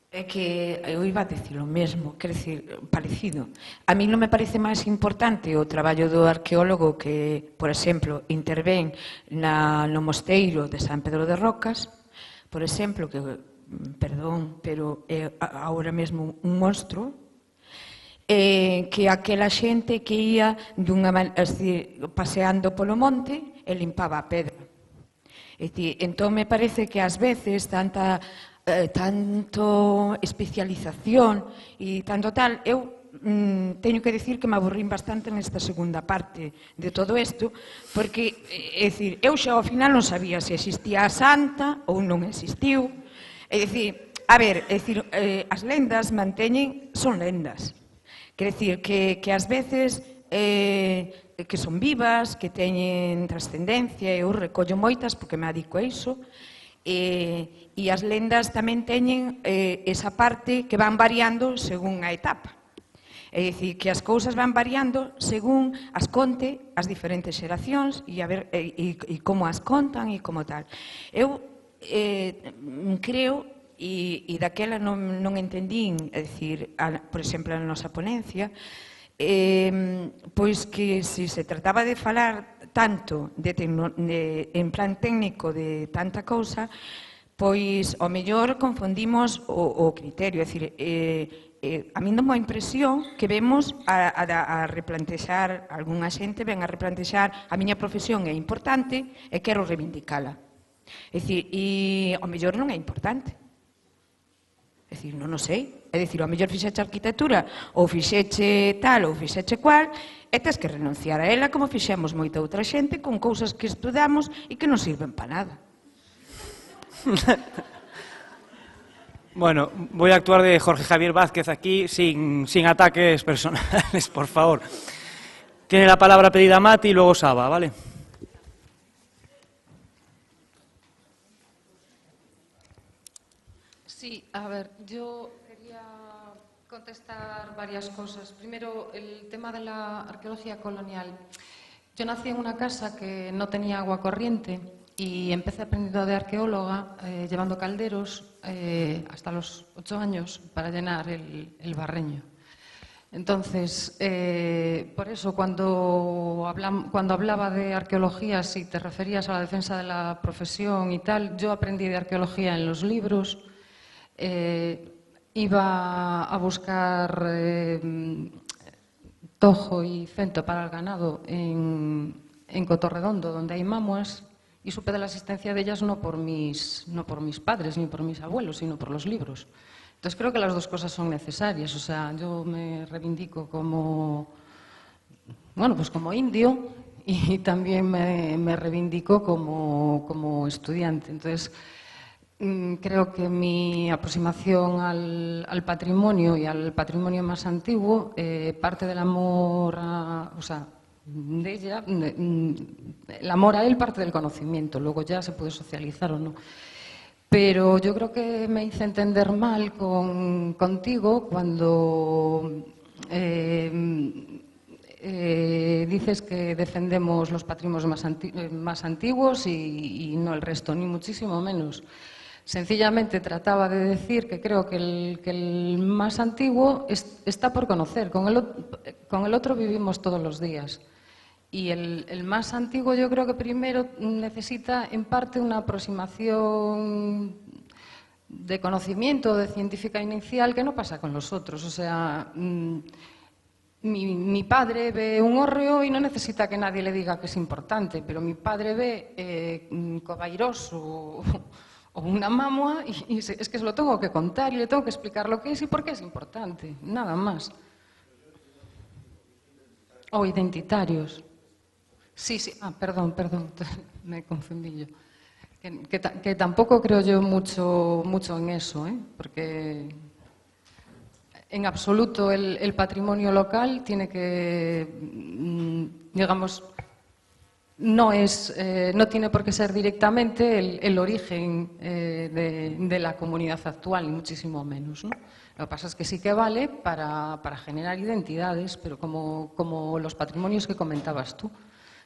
É que eu iba a decir o mesmo, quer decir, parecido. A mí non me parece máis importante o traballo do arqueólogo que, por exemplo, intervén no mosteiro de San Pedro de Rocas, por exemplo, que, perdón, pero é agora mesmo un monstro, que aquela xente que ia paseando polo monte e limpaba a pedra. Entón, me parece que ás veces tanto especialización e tanto tal, eu teño que decir que me aburrín bastante nesta segunda parte de todo isto, porque, é dicir, eu xa ao final non sabía se existía a santa ou non existiu. É dicir, a ver, as lendas son lendas. Quer dicir, que ás veces que son vivas, que teñen trascendencia, eu recollo moitas porque me adico a iso, e as lendas tamén teñen esa parte que van variando según a etapa. É dicir, que as cousas van variando según as conte as diferentes xeracións e como as contan e como tal. Eu creo, e daquela non entendín, é dicir, por exemplo, na nosa ponencia, pois que se se trataba de falar tanto en plan técnico de tanta cousa, pois ao mellor confundimos o criterio, é dicir, a mí dame a impresión que vemos a replantexar, algunha xente ven a replantexar a miña profesión é importante e quero reivindicala. É dicir, e ao mellor non é importante. É dicir, non o sei. É dicir, ao mellor fixeche arquitectura ou fixeche tal ou fixeche cual e tes que renunciar a ela como fixemos moita outra xente con cousas que estudamos e que non sirven para nada. Bueno, voy a actuar de Jorge Javier Vázquez aquí sin ataques personales, por favor. Tiene la palabra pedida Mati y luego Saba, ¿vale? Sí, a ver, yo quería contestar varias cosas. Primero, el tema de la arqueología colonial. Yo nací en una casa que no tenía agua corriente y empecé aprendiendo de arqueóloga llevando calderos hasta los 8 años para llenar el barreño. Entonces, por eso cuando hablaba de arqueología, si te referías a la defensa de la profesión y tal, yo aprendí de arqueología en los libros. Iba a buscar tojo y fento para el ganado en Cotorredondo, donde hay mamuas, y supe de la existencia de ellas no por mis padres ni por mis abuelos, sino por los libros. Entonces creo que las dos cosas son necesarias. O sea, yo me reivindico como indio y también me reivindico como estudiante. Entonces creo que mi aproximación al patrimonio y al patrimonio más antiguo parte del amor de ella, el amor a él parte del conocimiento, luego ya se puede socializar o no. Pero yo creo que me hice entender mal contigo cuando dices que defendemos los patrimonios más antiguos y no el resto, ni muchísimo menos. Sencillamente trataba de decir que creo que el más antiguo está por conocer. Con el otro vivimos todos los días. Y el más antiguo yo creo que primero necesita en parte una aproximación de conocimiento, de científica inicial, que no pasa con los otros. O sea, mi padre ve un hórreo y no necesita que nadie le diga que es importante, pero mi padre ve Cobairos o una mamua y es que se lo tengo que contar y le tengo que explicar lo que es y por qué es importante, nada más. O identitarios. Sí, perdón, me confundí yo. Que tampoco creo yo mucho en eso, porque En absoluto el patrimonio local tiene que, digamos, no tiene por qué ser directamente el origen de la comunidad actual, ni muchísimo menos, ¿no? Lo que pasa es que sí que vale para generar identidades, pero como los patrimonios que comentabas tú,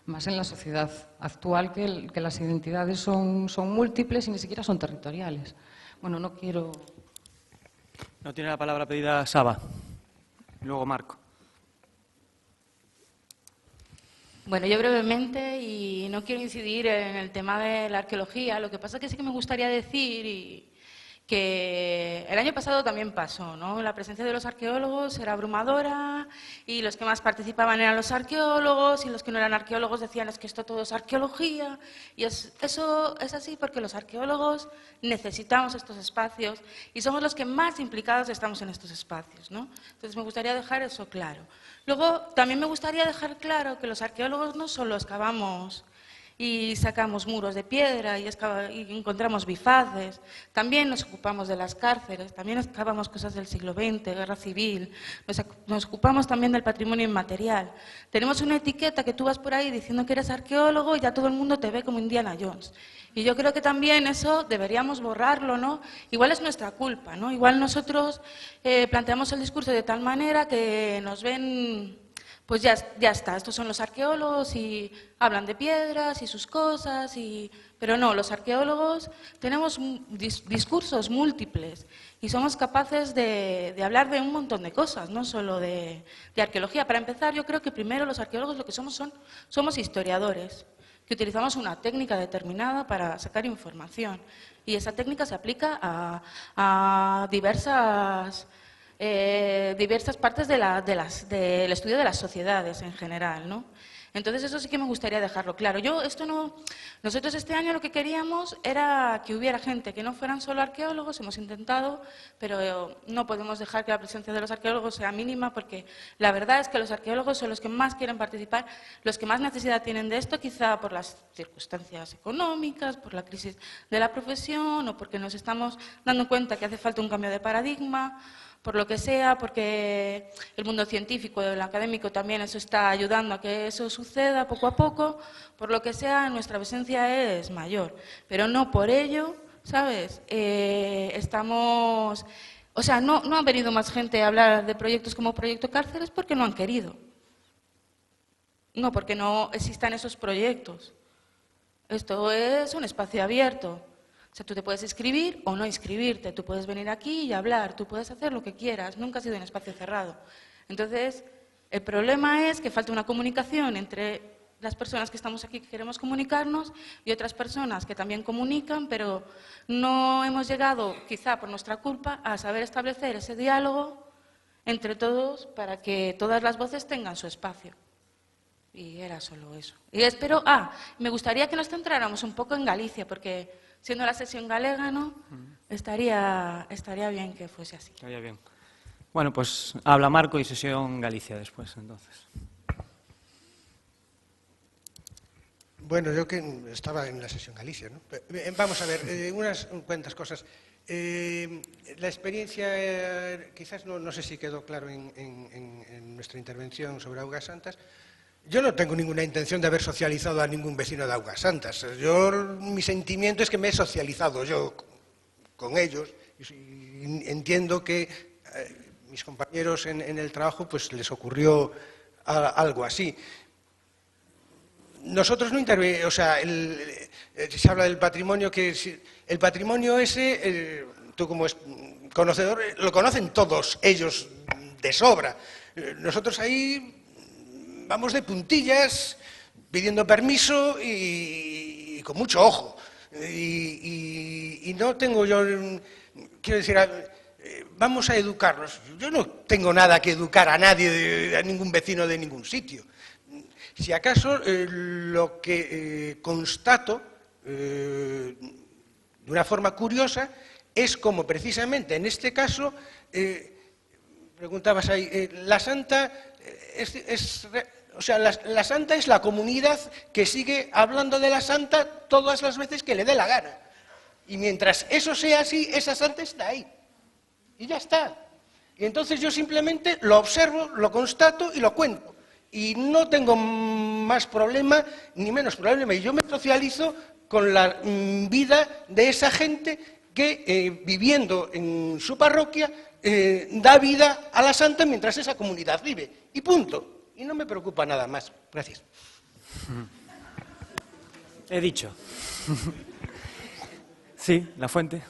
más en la sociedad actual que las identidades son múltiples y ni siquiera son territoriales. Bueno, no quiero... No tiene la palabra pedida Saba. Y luego Marco. Bueno, yo brevemente, y no quiero incidir en el tema de la arqueología, lo que pasa es que sí que me gustaría decir que el año pasado también pasó, ¿no? La presencia de los arqueólogos era abrumadora y los que más participaban eran los arqueólogos y los que no eran arqueólogos decían es que esto todo es arqueología y eso es así porque los arqueólogos necesitamos estos espacios y somos los que más implicados estamos en estos espacios, ¿no? Entonces me gustaría dejar eso claro. Luego también me gustaría dejar claro que los arqueólogos no solo excavamos y sacamos muros de piedra y encontramos bifaces. También nos ocupamos de las cárceles, también excavamos cosas del siglo XX, guerra civil, nos ocupamos también del patrimonio inmaterial. Tenemos una etiqueta que tú vas por ahí diciendo que eres arqueólogo y ya todo el mundo te ve como Indiana Jones. Y yo creo que también eso deberíamos borrarlo, ¿no? Igual es nuestra culpa, ¿no? Igual nosotros planteamos el discurso de tal manera que nos ven... Pues ya está, estos son los arqueólogos y hablan de piedras y sus cosas, pero no, los arqueólogos tenemos discursos múltiples y somos capaces de hablar de un montón de cosas, no solo de arqueología. Para empezar, yo creo que primero los arqueólogos lo que somos historiadores, que utilizamos una técnica determinada para sacar información y esa técnica se aplica a diversas partes del estudio de las sociedades en general, ¿no? Entonces eso sí que me gustaría dejarlo claro. Nosotros este año lo que queríamos era que hubiera gente, que no fueran solo arqueólogos, hemos intentado, pero no podemos dejar que la presencia de los arqueólogos sea mínima porque la verdad es que los arqueólogos son los que más quieren participar, los que más necesidad tienen de esto, quizá por las circunstancias económicas, por la crisis de la profesión o porque nos estamos dando cuenta que hace falta un cambio de paradigma, por lo que sea, porque el mundo científico, el académico también eso está ayudando a que eso suceda poco a poco, por lo que sea, nuestra presencia es mayor. Pero no por ello, ¿sabes? No han venido más gente a hablar de proyectos como Proyecto Cárceles porque no han querido. No porque no existan esos proyectos. Esto es un espacio abierto. O sea, tú te puedes inscribir o no inscribirte, tú puedes venir aquí y hablar, tú puedes hacer lo que quieras, nunca ha sido un espacio cerrado. Entonces, el problema es que falta una comunicación entre las personas que estamos aquí que queremos comunicarnos y otras personas que también comunican, pero no hemos llegado, quizá por nuestra culpa, a saber establecer ese diálogo entre todos para que todas las voces tengan su espacio. Y era solo eso. Y me gustaría que nos centráramos un poco en Galicia, porque... siendo la sesión galega, ¿no? Estaría bien que fuese así. Estaría bien. Bueno, pues habla Marco y sesión Galicia después, entonces. Bueno, yo que estaba en la sesión Galicia, ¿no? Vamos a ver, unas cuantas cosas. La experiencia, quizás no sé si quedó claro en nuestra intervención sobre Augas Santas. Yo no tengo ninguna intención de haber socializado a ningún vecino de Augas Santas. Mi sentimiento es que me he socializado yo con ellos y entiendo que mis compañeros en el trabajo pues les ocurrió algo así. Nosotros no intervenimos, o sea, se habla del patrimonio, el patrimonio ese, tú como conocedor, lo conocen todos ellos de sobra. Nosotros ahí... vamos de puntillas, pidiendo permiso y con mucho ojo. Y no tengo yo... Quiero decir, vamos a educarnos. Yo no tengo nada que educar a nadie, a ningún vecino de ningún sitio. Si acaso lo que constato, de una forma curiosa, es como precisamente en este caso, preguntabas ahí, la Santa... O sea, la Santa es la comunidad que sigue hablando de la Santa todas las veces que le dé la gana. Y mientras eso sea así, esa Santa está ahí. Y ya está. Y entonces yo simplemente lo observo, lo constato y lo cuento. Y no tengo más problema ni menos problema. Y yo me socializo con la vida de esa gente que, viviendo en su parroquia, da vida a la santa mientras esa comunidad vive. Y punto. Y no me preocupa nada más. Gracias. He dicho. Sí, la fuente.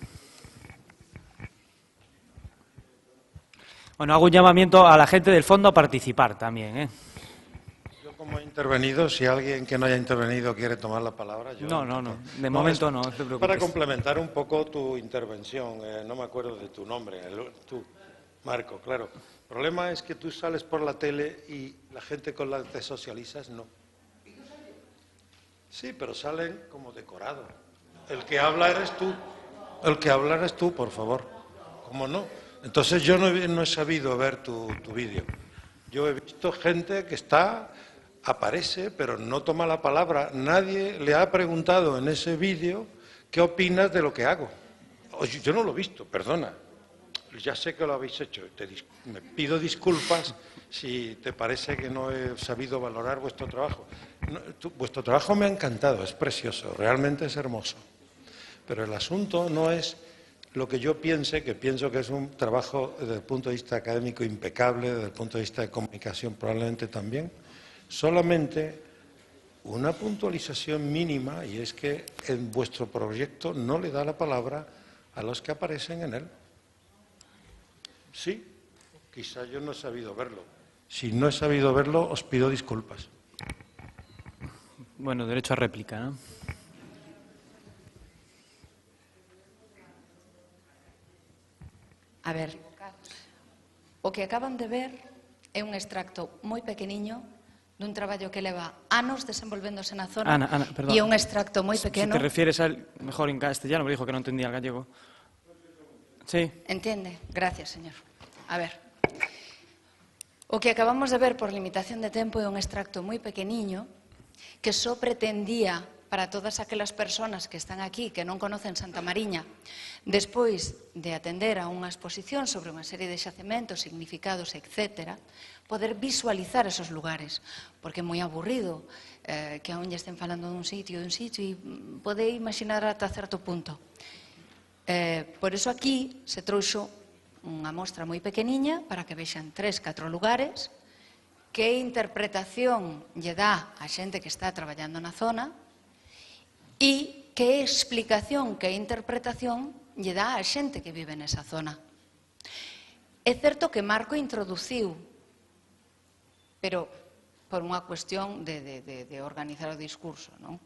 Bueno, hago un llamamiento a la gente del fondo a participar también, ¿eh? Yo como he intervenido, si alguien que no haya intervenido quiere tomar la palabra... Yo No, de momento no, no te preocupes. Para complementar un poco tu intervención, no me acuerdo de tu nombre, tú, Marco, claro. El problema es que tú sales por la tele y la gente con la que te socializas no. Sí, pero salen como decorado. El que habla eres tú. El que habla eres tú, por favor. ¿Cómo no? Entonces yo no he sabido ver tu vídeo. Yo he visto gente que aparece, pero no toma la palabra. Nadie le ha preguntado en ese vídeo qué opinas de lo que hago. Yo no lo he visto, perdona. Ya sé que lo habéis hecho. Me pido disculpas si te parece que no he sabido valorar vuestro trabajo. Vuestro trabajo me ha encantado, es precioso, realmente es hermoso. Pero el asunto no es lo que yo piense, que pienso que es un trabajo desde el punto de vista académico impecable, desde el punto de vista de comunicación probablemente también, solamente una puntualización mínima, y es que en vuestro proyecto no le da la palabra a los que aparecen en él. Sí, quizá yo no he sabido verlo. Si no he sabido verlo, os pido disculpas. Bueno, derecho a réplica, ¿no? A ver, o que acaban de ver é un extracto moi pequeniño dun traballo que leva anos desenvolvéndose na zona. Ana, perdón. E un extracto moi pequeno. Si te refieres al, mejor en castellano, me dijo que no entendía el gallego. Sí. Entiende, gracias, señor. A ver, o que acabamos de ver por limitación de tempo é un extracto moi pequeniño que só pretendía para todas aquelas persoas que están aquí que non conocen Santa Mariña, despois de atender a unha exposición sobre unha serie de xacementos, significados, etc., poder visualizar esos lugares, porque é moi aburrido que aún lle estén falando dun sitio e pode imaginar ata certo punto. Por iso aquí se trouxo unha mostra moi pequeniña para que vexan 3-4 lugares, que interpretación lle dá a xente que está traballando na zona e que explicación, que interpretación lle dá a xente que vive nesa zona. É certo que Marco introduciu, pero por unha cuestión de organizar o discurso, non?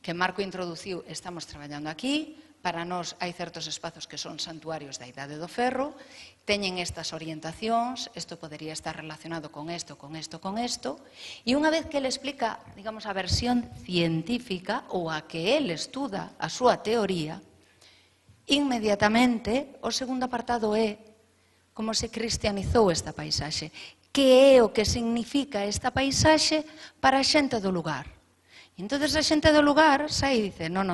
Que Marco introduciu, estamos traballando aquí, para nós hai certos espazos que son santuarios da Idade do Ferro, teñen estas orientacións, isto podería estar relacionado con isto, con isto, con isto, e unha vez que ele explica, digamos, a versión científica ou a que ele estuda a súa teoría, inmediatamente o segundo apartado é como se cristianizou esta paisaxe, que é o que significa esta paisaxe para a xente do lugar. E entón a xente do lugar sai e dice, non.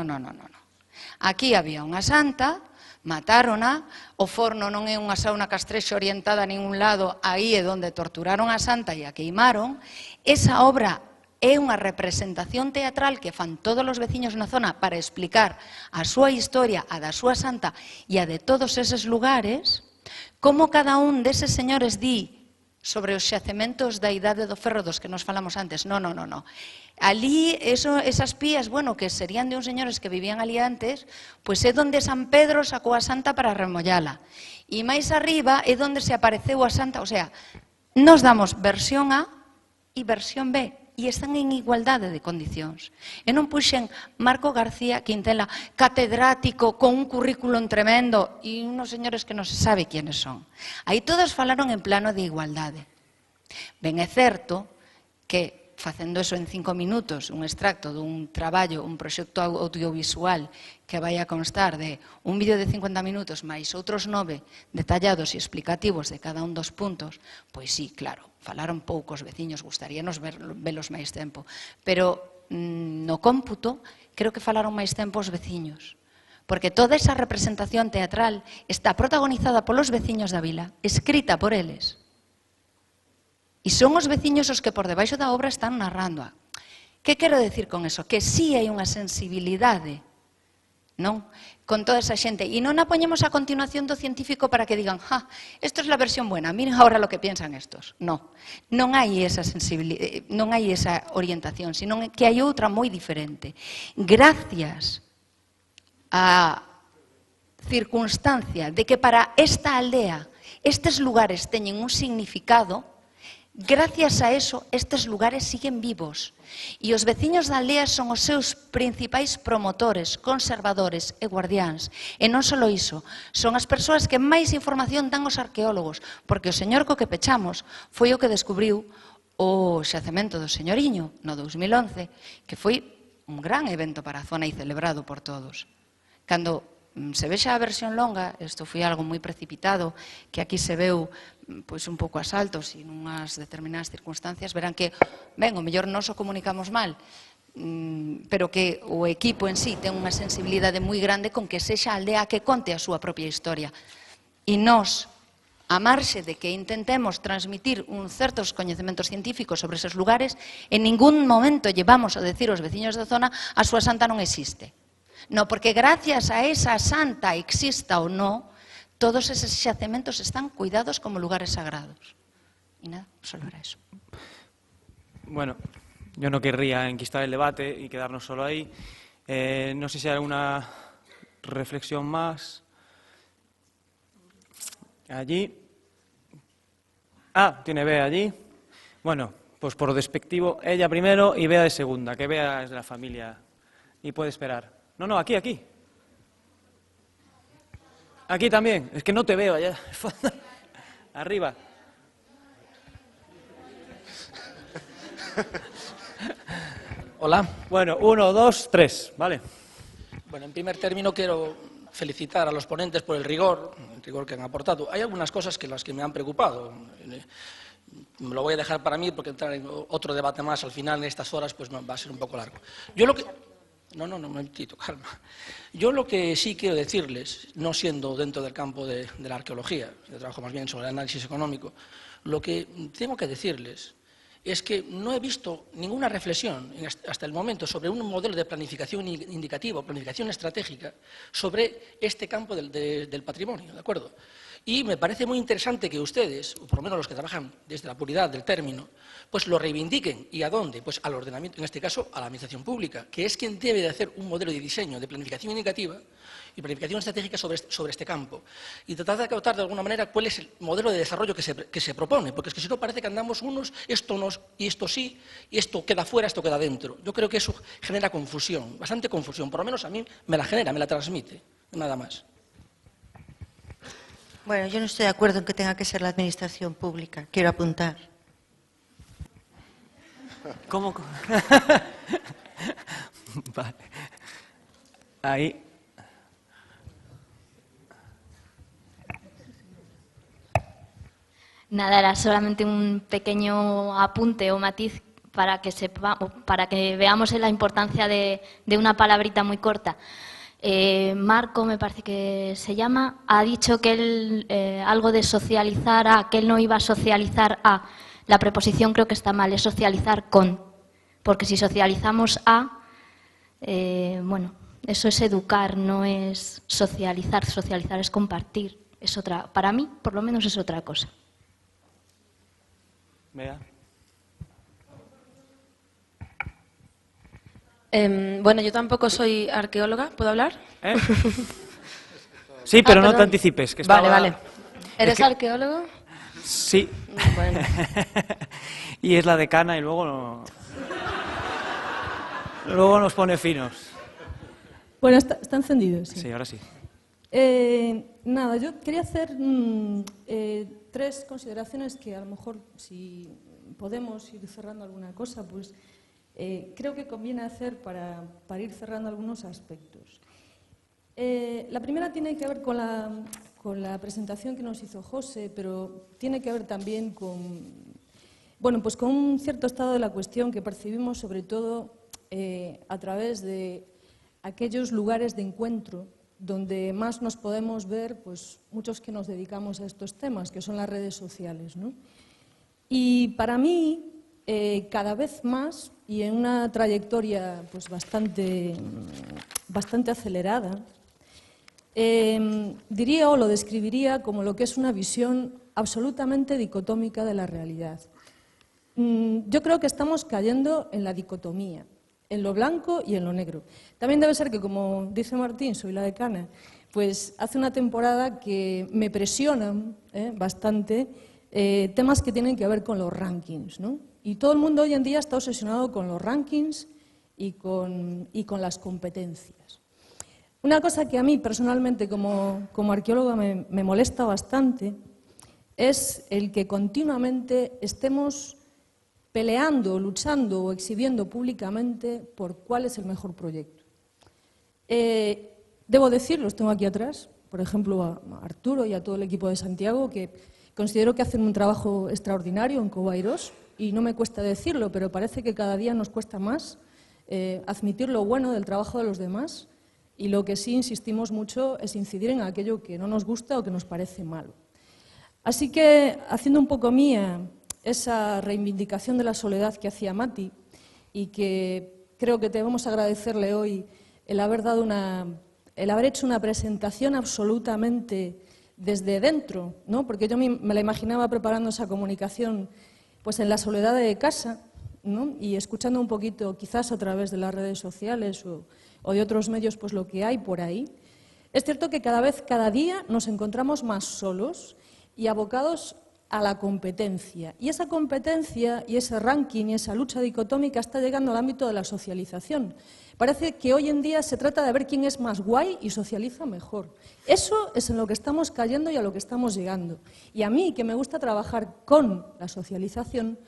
Aquí había unha santa, matárona, o forno non é unha sauna castrexo orientada a ningún lado, aí é onde torturaron a santa e a queimaron. Esa obra é unha representación teatral que fan todos os veciños na zona para explicar a súa historia, a da súa santa e a de todos eses lugares, como cada un deses señores di sobre os xacementos da Idade do Ferro dos que nos falamos antes. Non. Ali, esas pías, bueno, que serían de uns señores que vivían ali antes, pois é donde San Pedro sacou a santa para remollala. E máis arriba é donde se apareceu a santa. O sea, nos damos versión A e versión B, e están en igualdade de condicións. E non puxen Marco García Quintela, catedrático, con un currículum tremendo, e unos señores que non se sabe quiénes son. Aí todos falaron en plano de igualdade. Ben, é certo que, facendo eso en 5 minutos, un extracto dun traballo, un proxecto audiovisual que vai a constar de un vídeo de 50 minutos máis outros 9 detallados e explicativos de cada un dos puntos, pois sí, claro, falaron poucos veciños, gustaríanos velos máis tempo, pero no cómputo creo que falaron máis tempo os veciños, porque toda esa representación teatral está protagonizada polos veciños da vila, escrita por eles. E son os veciños os que por debaixo da obra están narrándoa. Que quero decir con eso? Que sí hai unha sensibilidade, non? Con toda esa xente. E non a poñemos a continuación do científico para que digan, esto es la versión buena, miren ahora lo que piensan estos. Non hai esa sensibilidade, non hai esa orientación, sino que hai outra moi diferente. Gracias a circunstancia de que para esta aldea estes lugares teñen un significado, gracias a eso estes lugares siguen vivos e os veciños da aldea son os seus principais promotores, conservadores e guardiáns. E non só iso, son as persoas que máis información dan aos arqueólogos, porque o señor co que pechamos foi o que descubriu o xacemento do Señoriño no 2011, que foi un gran evento para a zona e celebrado por todos. Cando se vexa a versión longa, isto foi algo moi precipitado, que aquí se veu pois un pouco a saltos e nunhas determinadas circunstancias, verán que, ben, o mellor nos o comunicamos mal, pero que o equipo en sí ten unha sensibilidade moi grande con que sexa a aldea que conte a súa propia historia. E nós, a marxe de que intentemos transmitir uns certos coñecementos científicos sobre esos lugares, en ningún momento llevamos a decir aos veciños da zona a súa santa non existe. No, porque gracias a esa santa, exista ou non, todos esos xacementos están cuidados como lugares sagrados. Y nada, solo era eso. Bueno, yo no querría enquistar el debate y quedarnos solo ahí. No sé si hay alguna reflexión más. Allí. Tiene Bea allí. Bueno, pues por despectivo, ella primero y Bea de segunda, que Bea es de la familia y puede esperar. No, aquí. Aquí también. Es que no te veo allá. Arriba. Hola. Bueno, 1, 2, 3, vale. Bueno, en primer término quiero felicitar a los ponentes por el rigor que han aportado. Hay algunas cosas que me han preocupado. Me lo voy a dejar para mí porque entrar en otro debate más al final en estas horas pues va a ser un poco largo. No, un momentito, calma. Yo lo que sí quiero decirles, no siendo dentro del campo de la arqueología, yo trabajo más bien sobre el análisis económico, lo que tengo que decirles es que no he visto ninguna reflexión hasta el momento sobre un modelo de planificación indicativa o planificación estratégica sobre este campo del patrimonio, ¿de acuerdo? Y me parece muy interesante que ustedes, o por lo menos los que trabajan desde la puridad del término, pues lo reivindiquen. ¿Y a dónde? Pues al ordenamiento, en este caso a la administración pública, que es quien debe de hacer un modelo de diseño, de planificación indicativa y planificación estratégica sobre este campo. Y tratar de acotar de alguna manera cuál es el modelo de desarrollo que se propone, porque es que si no parece que andamos unos, esto no, y esto sí, y esto queda fuera, esto queda dentro. Yo creo que eso genera confusión, bastante confusión, por lo menos a mí me la genera, me la transmite, nada más. Bueno, yo no estoy de acuerdo en que tenga que ser la administración pública. Quiero apuntar. ¿Cómo? Vale. Ahí. Nada, era solamente un pequeño apunte o matiz para que veamos la importancia de una palabrita muy corta. Marco, me parece que se llama, ha dicho que él algo de socializar a, que él no iba a socializar a. La preposición creo que está mal, es socializar con, porque si socializamos a, bueno, eso es educar, no es socializar. Socializar es compartir, es otra, para mí, por lo menos es otra cosa. Vea. Bueno, yo tampoco soy arqueóloga, ¿puedo hablar? Sí, pero no te anticipes. Que Vale. ¿Eres arqueólogo? Sí. Bueno. Y es la decana y luego nos pone finos. Bueno, está encendido, sí. Sí, ahora sí. Nada, yo quería hacer 3 consideraciones que a lo mejor, si podemos ir cerrando alguna cosa, pues creo que conviene hacer para ir cerrando algunos aspectos. La primera tiene que ver con la presentación que nos hizo José, pero tiene que ver también con un cierto estado de la cuestión que percibimos sobre todo a través de aquellos lugares de encuentro donde más nos podemos ver pues, muchos que nos dedicamos a estos temas, que son las redes sociales, ¿no? Y para mí, cada vez más, y en una trayectoria pues, bastante acelerada, diría o lo describiría como lo que es una visión absolutamente dicotómica de la realidad. Yo creo que estamos cayendo en la dicotomía, en lo blanco y en lo negro. También debe ser que, como dice Martín, soy la decana, pues hace una temporada que me presionan bastante temas que tienen que ver con los rankings, ¿no? Y todo el mundo hoy en día está obsesionado con los rankings y con las competencias. Una cosa que a mí personalmente como arqueóloga me molesta bastante es el que continuamente estemos peleando, luchando o exhibiendo públicamente por cuál es el mejor proyecto. Debo decir, los tengo aquí atrás, por ejemplo a Arturo y a todo el equipo de Santiago, que considero que hacen un trabajo extraordinario en Cobairos, y no me cuesta decirlo, pero parece que cada día nos cuesta más admitir lo bueno del trabajo de los demás, y lo que sí insistimos mucho es incidir en aquello que no nos gusta o que nos parece malo. Así que, haciendo un poco mía esa reivindicación de la soledad que hacía Mati, y que creo que debemos agradecerle hoy el haber hecho una presentación absolutamente desde dentro, ¿no? Porque yo me la imaginaba preparando esa comunicación pues en la soledad de casa, ¿no? Y escuchando un poquito, quizás a través de las redes sociales o de otros medios, pues lo que hay por ahí. Es cierto que cada día nos encontramos más solos y abocados a la competencia. Y esa competencia y ese ranking y esa lucha dicotómica está llegando al ámbito de la socialización. Parece que hoy en día se trata de ver quién es más guay y socializa mejor. Eso es en lo que estamos cayendo y a lo que estamos llegando. Y a mí, que me gusta trabajar con la socialización,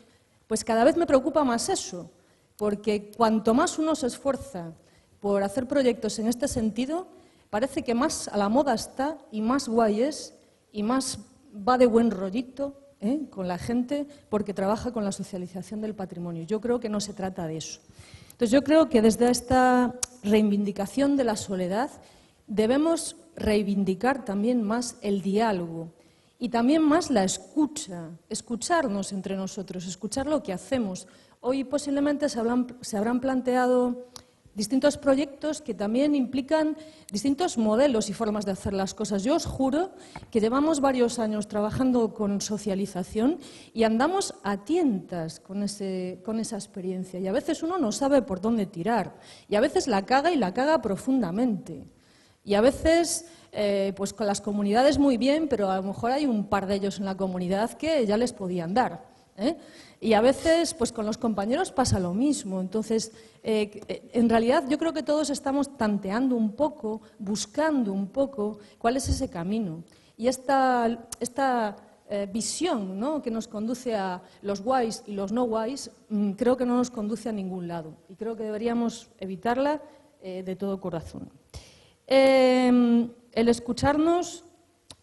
pues cada vez me preocupa más eso, porque cuanto más uno se esfuerza por hacer proyectos en este sentido, parece que más a la moda está y más guay es y más va de buen rollito con la gente porque trabaja con la socialización del patrimonio. Yo creo que no se trata de eso. Entonces yo creo que desde esta reivindicación de la soledad debemos reivindicar también más el diálogo y también más la escucha, escucharnos entre nosotros, escuchar lo que hacemos. Hoy posiblemente se habrán planteado distintos proyectos que también implican distintos modelos y formas de hacer las cosas. Yo os juro que llevamos varios años trabajando con socialización y andamos a tientas con esa experiencia. Y a veces uno no sabe por dónde tirar. Y a veces la caga y la caga profundamente. Y a veces, pues con las comunidades muy bien, pero a lo mejor hay un par de ellos en la comunidad que ya les podían dar. Y a veces, pues con los compañeros pasa lo mismo. Entonces, en realidad yo creo que todos estamos tanteando un poco, buscando un poco cuál es ese camino. Y esta visión, ¿no?, que nos conduce a los guays y los no guays, creo que no nos conduce a ningún lado. Y creo que deberíamos evitarla de todo corazón. El escucharnos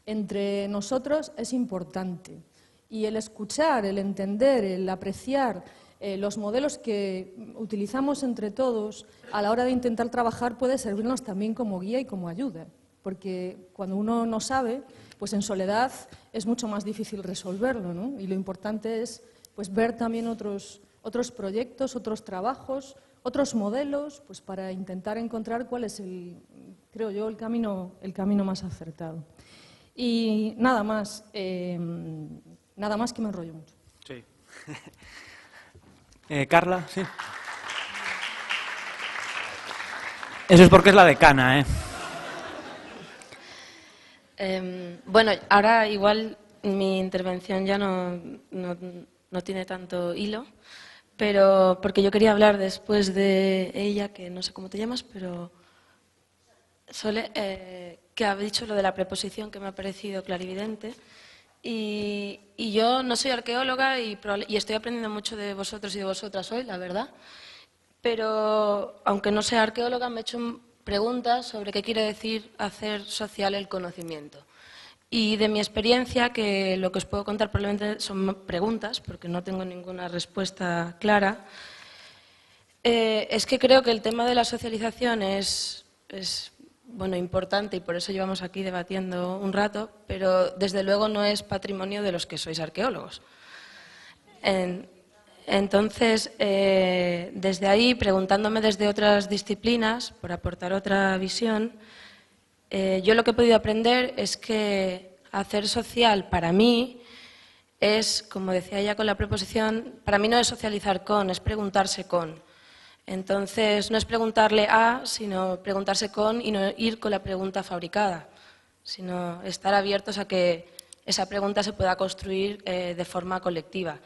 entre nosotros es importante. Y el escuchar, el entender, el apreciar los modelos que utilizamos entre todos a la hora de intentar trabajar puede servirnos también como guía y como ayuda. Porque cuando uno no sabe, pues en soledad es mucho más difícil resolverlo, ¿no? Y lo importante es pues, ver también otros proyectos, otros trabajos, otros modelos, pues para intentar encontrar cuál es creo yo, el camino más acertado. Y nada más. Nada más, que me enrollo mucho. Sí. Carla, sí. Eso es porque es la decana, ¿eh? Bueno, ahora igual mi intervención ya no tiene tanto hilo, pero porque yo quería hablar después de ella, que no sé cómo te llamas, pero Sole, que ha dicho lo de la preposición, que me ha parecido clarividente. Y yo no soy arqueóloga y estoy aprendiendo mucho de vosotros y de vosotras hoy, la verdad. Pero aunque no sea arqueóloga, me he hecho preguntas sobre qué quiere decir hacer social el conocimiento. Y de mi experiencia, que lo que os puedo contar probablemente son preguntas, porque no tengo ninguna respuesta clara, es que creo que el tema de la socialización es bueno, importante y por eso llevamos aquí debatiendo un rato, pero desde luego no es patrimonio de los que sois arqueólogos. Entonces, desde ahí, preguntándome desde otras disciplinas, por aportar otra visión, yo lo que he podido aprender es que hacer social para mí es, como decía ella con la preposición, para mí no es socializar con, es preguntarse con. Entonces, no es preguntarle a, sino preguntarse con y no ir con la pregunta fabricada, sino estar abiertos a que esa pregunta se pueda construir de forma colectiva,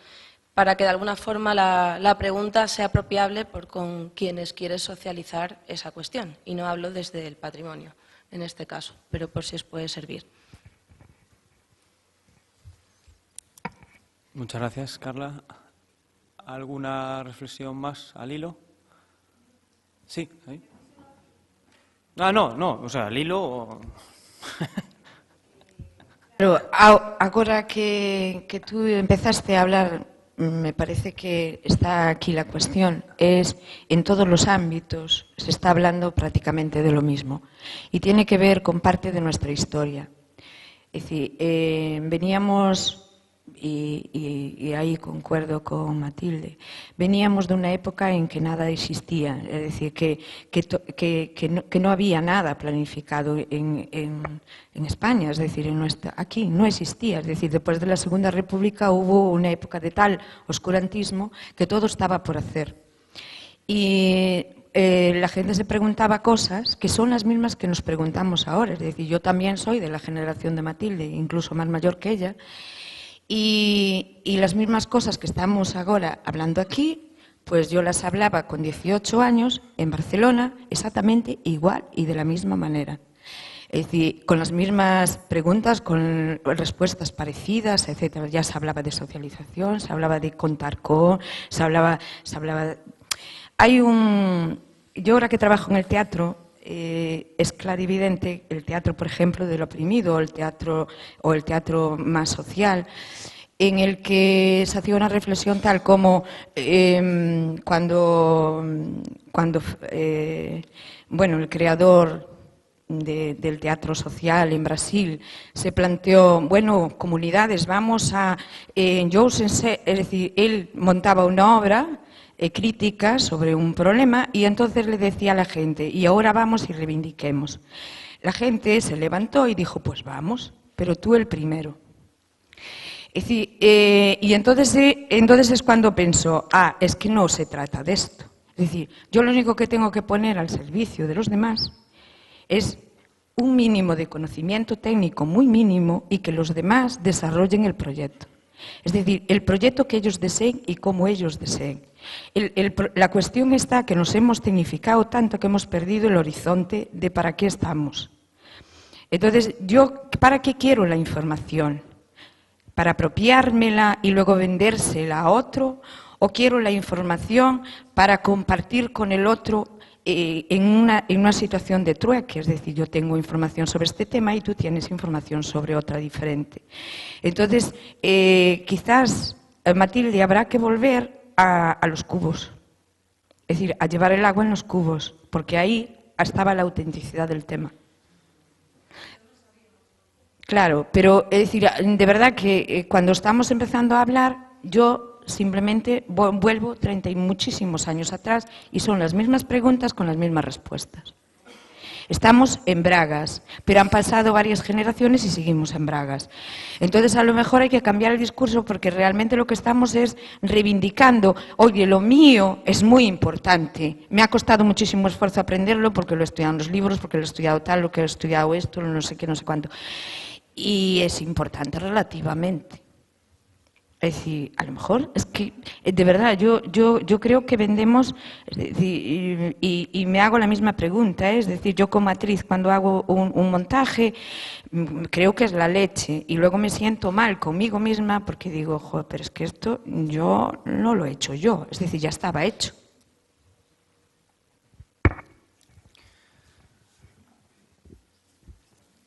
para que de alguna forma la pregunta sea apropiable con quienes quieres socializar esa cuestión. Y no hablo desde el patrimonio, en este caso, pero por si os puede servir. Muchas gracias, Carla. ¿Alguna reflexión más al hilo? Sí, ahí. No, o sea, al hilo... Pero agora que tú empezaste a hablar, me parece que está aquí la cuestión, es en todos los ámbitos se está hablando prácticamente de lo mismo y tiene que ver con parte de nuestra historia. Es decir, veníamos, y ahí concuerdo con Matilde, veníamos de una época en que nada existía, es decir, que no había nada planificado en España, es decir, aquí no existía, es decir, después de la Segunda República hubo una época de tal oscurantismo que todo estaba por hacer. Y la gente se preguntaba cosas que son las mismas que nos preguntamos ahora, es decir, yo también soy de la generación de Matilde, incluso más mayor que ella, y las mismas cosas que estamos ahora hablando aquí, pues yo las hablaba con 18 años en Barcelona exactamente igual y de la misma manera. Es decir, con las mismas preguntas, con respuestas parecidas, etcétera. Ya se hablaba de socialización, se hablaba de contar con, se hablaba... Yo ahora que trabajo en el teatro, es clarividente el teatro, por ejemplo, del oprimido o el teatro más social, en el que se hacía una reflexión tal como cuando el creador del teatro social en Brasil se planteó, comunidades, vamos a... es decir, él montaba una obra crítica sobre un problema y entonces le decía a la gente, y ahora vamos y reivindiquemos. La gente se levantó y dijo, pues vamos, pero tú el primero. Es decir, y entonces es cuando pensó, es que no se trata de esto. Es decir, yo lo único que tengo que poner al servicio de los demás es un mínimo de conocimiento técnico muy mínimo y que los demás desarrollen el proyecto. Es decir, el proyecto que ellos deseen y cómo ellos deseen. La cuestión está que nos hemos tecnificado tanto que hemos perdido el horizonte de para qué estamos. Entonces, ¿yo para qué quiero la información? ¿Para apropiármela y luego vendérsela a otro? ¿O quiero la información para compartir con el otro en una situación de trueque? Es decir, yo tengo información sobre este tema y tú tienes información sobre otra diferente. Entonces, quizás, Matilde, habrá que volver a los cubos. Es decir, a llevar el agua en los cubos, porque ahí estaba la autenticidad del tema. Claro, pero es decir, de verdad que cuando estamos empezando a hablar, yo simplemente vuelvo 30 y muchísimos años atrás y son las mismas preguntas con las mismas respuestas. Estamos en bragas, pero han pasado varias generaciones y seguimos en bragas. Entonces, a lo mejor hay que cambiar el discurso porque realmente lo que estamos es reivindicando, oye, lo mío es muy importante. Me ha costado muchísimo esfuerzo aprenderlo porque lo he estudiado en los libros, porque lo he estudiado tal, lo que he estudiado esto, no sé qué, no sé cuánto. Y es importante relativamente. Es decir, a lo mejor es que, de verdad, yo creo que vendemos, es decir, y me hago la misma pregunta, es decir, yo como actriz cuando hago un montaje, creo que es la leche, y luego me siento mal conmigo misma porque digo, joder, pero es que esto yo no lo he hecho yo, es decir, ya estaba hecho.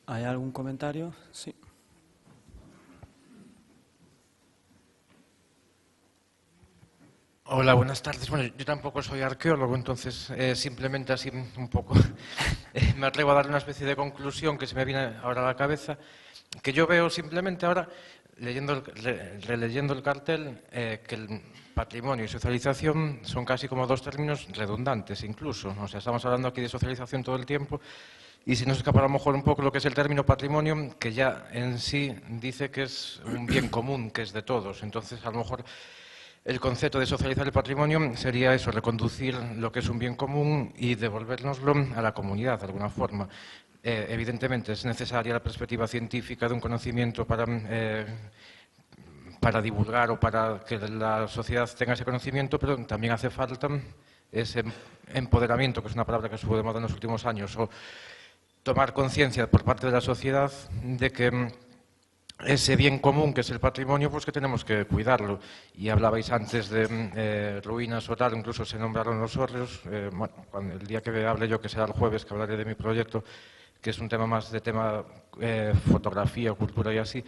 ¿Hay algún comentario? Sí. Hola, buenas tardes. Bueno, yo tampoco soy arqueólogo, entonces simplemente así un poco me atrevo a dar una especie de conclusión que se me viene ahora a la cabeza, que yo veo simplemente ahora, releyendo el cartel, que el patrimonio y socialización son casi como dos términos redundantes incluso. O sea, estamos hablando aquí de socialización todo el tiempo y se nos escapa a lo mejor un poco lo que es el término patrimonio, que ya en sí dice que es un bien común, que es de todos. Entonces, a lo mejor el concepto de socializar el patrimonio sería eso, reconducir lo que es un bien común y devolvérnoslo a la comunidad de alguna forma. Evidentemente es necesaria la perspectiva científica de un conocimiento para divulgar o para que la sociedad tenga ese conocimiento, pero también hace falta ese empoderamiento, que es una palabra que estuvo de moda en los últimos años, o tomar conciencia por parte de la sociedad de que ese bien común que es el patrimonio, pues que tenemos que cuidarlo. Y hablabais antes de ruinas o tal, incluso se nombraron los hórreos. Bueno, el día que hable yo, que será el jueves, que hablaré de mi proyecto, que es un tema más de tema fotografía, cultura y así,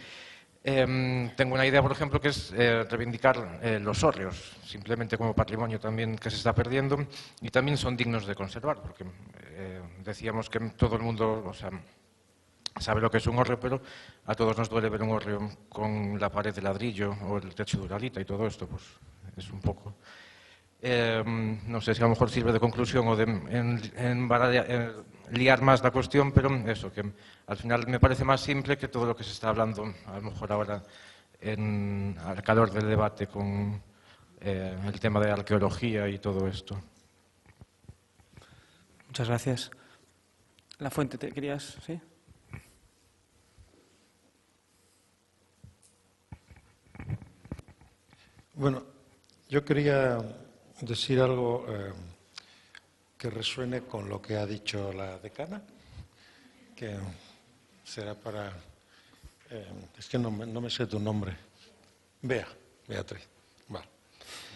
tengo una idea, por ejemplo, que es reivindicar los hórreos, simplemente como patrimonio también que se está perdiendo, y también son dignos de conservar, porque decíamos que todo el mundo, o sea, sabe lo que es un hórreo, pero a todos nos duele ver un hórreo con la pared de ladrillo o el techo de uralita y todo esto, pues es un poco... no sé si a lo mejor sirve de conclusión o de liar más la cuestión, pero eso, que al final me parece más simple que todo lo que se está hablando, a lo mejor ahora al calor del debate con el tema de arqueología y todo esto. Muchas gracias. La Fuente, ¿te querías? ¿Sí? Bueno, yo quería decir algo que resuene con lo que ha dicho la decana, que será para... es que no me sé tu nombre. Beatriz. Vale.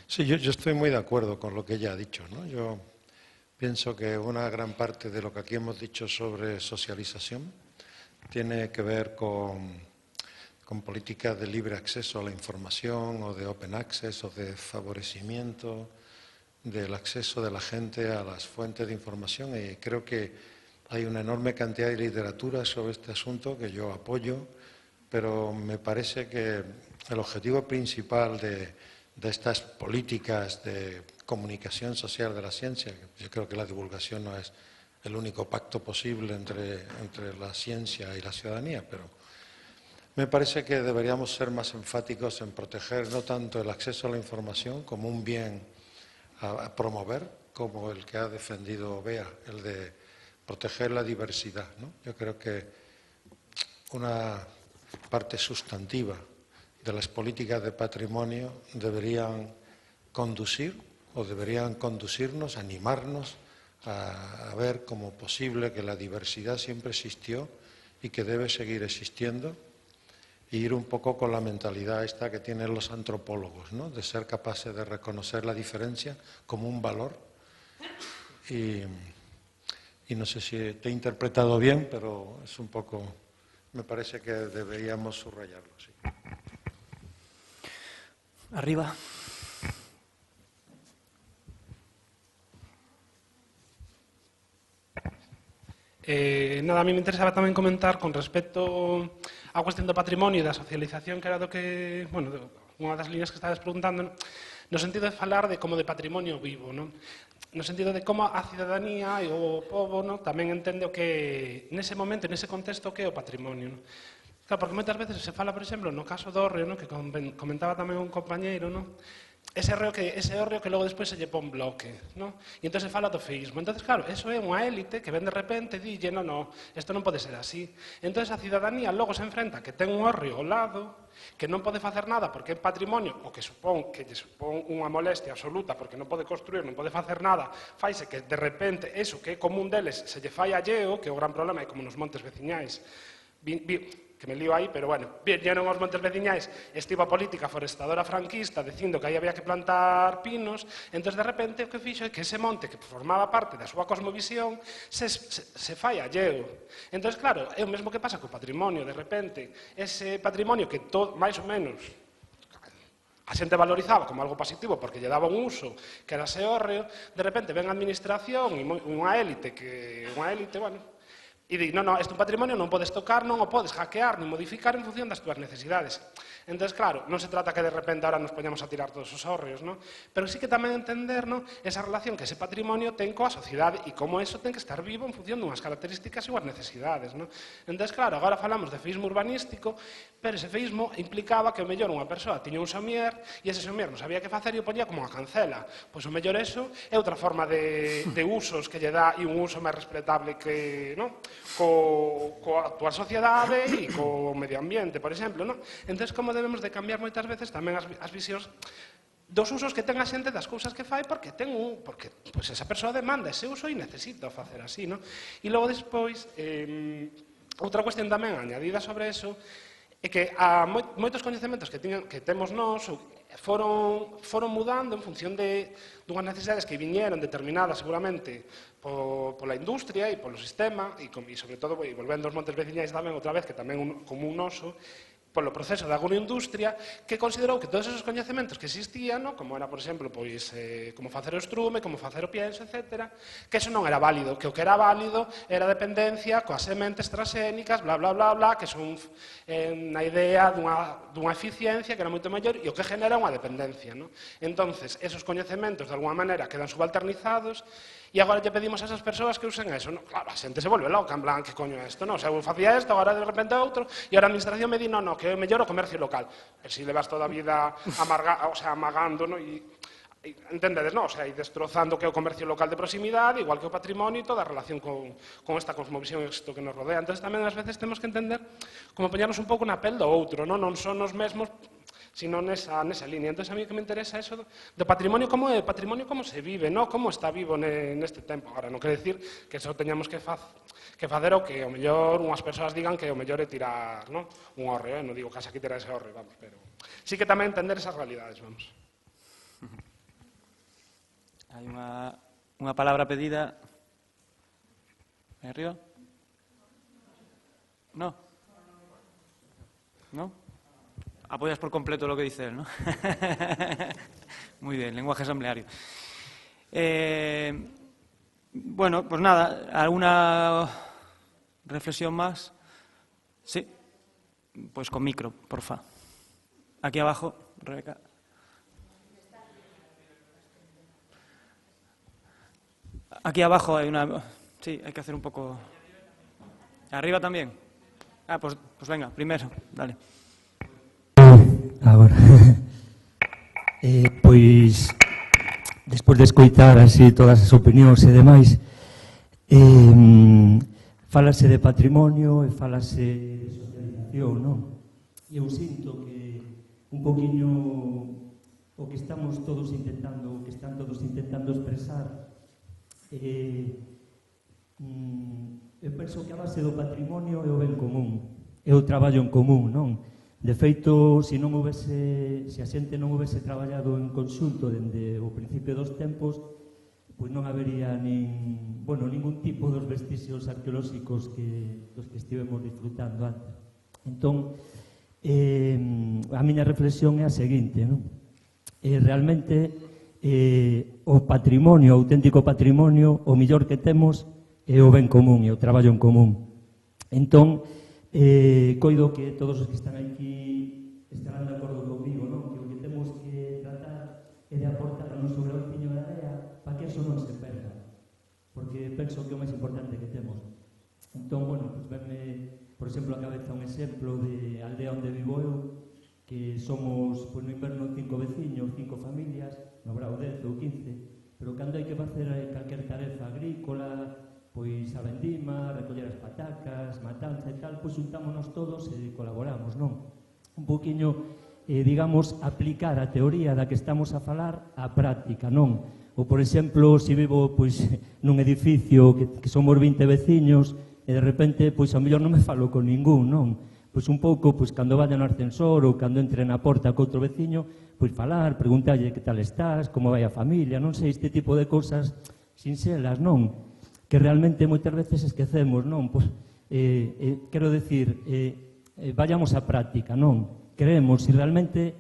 Sí, yo estoy muy de acuerdo con lo que ella ha dicho, ¿no? Yo pienso que una gran parte de lo que aquí hemos dicho sobre socialización tiene que ver con políticas de libre acceso a la información o de open access o de favorecimiento del acceso de la gente a las fuentes de información, y creo que hay una enorme cantidad de literatura sobre este asunto que yo apoyo, pero me parece que el objetivo principal de estas políticas de comunicación social de la ciencia, yo creo que la divulgación no es el único pacto posible entre la ciencia y la ciudadanía, pero me parece que deberíamos ser más enfáticos en proteger no tanto el acceso a la información como un bien a promover, como el que ha defendido Bea, el de proteger la diversidad, ¿no? Yo creo que una parte sustantiva de las políticas de patrimonio deberían conducir o deberían conducirnos, animarnos a ver como posible que la diversidad siempre existió y que debe seguir existiendo, e ir un poco con la mentalidad esta que tienen los antropólogos, ¿no? De ser capaces de reconocer la diferencia como un valor. Y no sé si te he interpretado bien, pero es un poco, me parece que deberíamos subrayarlo. Sí. Arriba. Nada, a mí me interesaba tamén comentar con respecto á cuestión do patrimonio e da socialización, que era do que, bueno, unha das líneas que estabas preguntando, no sentido de falar de como de patrimonio vivo, non? No sentido de como a cidadanía e o pobo, non, tamén entende o que nese momento, nese contexto, que é o patrimonio, non? Claro, porque moitas veces se fala, por exemplo, no caso do hórreo, non, que comentaba tamén un compañeiro, non? Ese hórreo que logo despois se lle pon bloque, non? E entón se fala do feísmo. Entón, claro, eso é unha élite que ven de repente e dille, non, isto non pode ser así. Entón, a cidadanía logo se enfrenta que ten un hórreo ao lado, que non pode facer nada porque é patrimonio, o que lle supón unha molestia absoluta porque non pode construir, non pode facer nada, faise que de repente eso que é común deles se lle fai alleo, que é o gran problema, é como nos montes veciñais. Que me lío aí, pero bueno, vieron os montes veciñais, estivo a política forestadora franquista dicindo que aí había que plantar pinos, entón de repente o que fixo é que ese monte que formaba parte da súa cosmovisión se fai alleo. Entón, claro, é o mesmo que pasa co patrimonio, de repente, ese patrimonio que máis ou menos a xente valorizaba como algo positivo porque lle daba un uso que era seórreo, de repente ven a administración e unha élite, bueno, e di, non, este patrimonio non podes tocar, non o podes hackear, nin modificar en función das túas necesidades. Entón, claro, non se trata que de repente ahora nos poñamos a tirar todos os ahorros, non? Pero sí que tamén entender, non, esa relación que ese patrimonio ten coa sociedade e como eso ten que estar vivo en función dunhas características e unhas necesidades, non? Entón, claro, agora falamos de feísmo urbanístico, pero ese feísmo implicaba que o mellor unha persoa tiña un somier e ese somier non sabía que facer e o poñía como a cancela. Pois o mellor eso é outra forma de usos que lle dá e un uso máis respetable que, non? Coa actual sociedade e co medio ambiente, por exemplo, non? Entón, como debemos de cambiar moitas veces tamén as visións dos usos que ten a xente das cousas que fai porque pois esa persoa demanda ese uso e necesita facer así, non? E logo despois, outra cuestión tamén añadida sobre eso é que moitos coñecementos que temos nós foron mudando en función dunhas necesidades que viñeron determinadas seguramente pola industria e polo sistema e sobre todo, volvendo aos montes veciñais tamén outra vez, que tamén como un noso, polo proceso da agroindustria, que considerou que todos esos coñecementos que existían, como era, por exemplo, como facer o estrume, como facer o pienso, etc., que eso non era válido, que o que era válido era a dependencia coas sementes transxénicas, bla, bla, bla, bla, que son na idea dunha eficiencia que era moito maior e o que genera unha dependencia. Entonces, esos coñecementos, de alguma maneira, quedan subalternizados e agora lle pedimos a esas persoas que usen eso. Claro, a xente se volve loca, en plan, que coño é isto? Se eu facía isto, agora de repente outro, e a administración me di, non, que é mellor o comercio local. Pero se levas toda a vida amagando, e entendedes, e destrozando que é o comercio local de proximidade, igual que o patrimonio e toda a relación con esta cosmovisión e isto que nos rodea. Entón, tamén, ás veces, temos que entender como poñarnos un pouco na pel do outro, non son os mesmos, sino nesa línea. Entón, a mí que me interesa eso do patrimonio, como é o patrimonio, como se vive, como está vivo neste tempo. Agora, non quere dicir que só teñamos que facer o que o mellor unhas persoas digan que o mellor é tirar un hórreo, non digo que xa que tirar ese hórreo, vamos, pero sí que tamén entender esas realidades, vamos. Hai unha palabra pedida. ¿Aí arriba? No. ¿No? Apoyas por completo lo que dice él, ¿no? Muy bien, lenguaje asambleario. Bueno, pues nada, ¿alguna reflexión más? Sí. Pues con micro, porfa. Aquí abajo, Rebeca. Aquí abajo hay una... Sí, hay que hacer un poco... ¿Arriba también? Pues venga, primero, dale. Agora, pois, despois de escoitar así todas as opinións e demais, falase de patrimonio e falase de socialización, non? E eu sinto que un poquinho o que estamos todos intentando, o que están todos intentando expresar, eu penso que a base do patrimonio é o ben común, é o traballo en común, non? De feito, se a xente non houvese traballado en conxunto dende o principio dos tempos, pois non habería ningún tipo dos vestixios arqueolóxicos dos que estivemos disfrutando antes. Entón, a miña reflexión é a seguinte, non? Realmente, o patrimonio, o auténtico patrimonio, o millor que temos é o ben común, é o traballo en común. Entón, coido que todos os que están aquí estarán de acordo comigo, non? Que o que temos que tratar é de aportar o noso grauciño de area para que eso non se perda, porque penso que é o máis importante que temos. Entón, bueno, pues verme, por exemplo, a cabeza un exemplo de aldea onde vivo eu, que somos, no inverno, 5 veciños, 5 familias, no verao 10 ou 15, pero cando hai que facer calquer tarefa agrícola, pois a vendima, recoller as patacas, matanza e tal, pois juntámonos todos e colaboramos, non? Un poquinho, digamos, aplicar a teoría da que estamos a falar á práctica, non? Ou, por exemplo, se vivo pois nun edificio que somos 20 veciños e de repente, pois ao mellor non me falo con ningún, non? Pois un pouco, pois cando vaya no ascensor ou cando entre na porta co outro veciño, pois falar, preguntarlle que tal estás, como vai a familia, non sei, este tipo de cousas sinxelas, non? Que realmente moitas veces esquecemos, non? Pois, quero decir, vayamos á práctica, non? Creemos, se realmente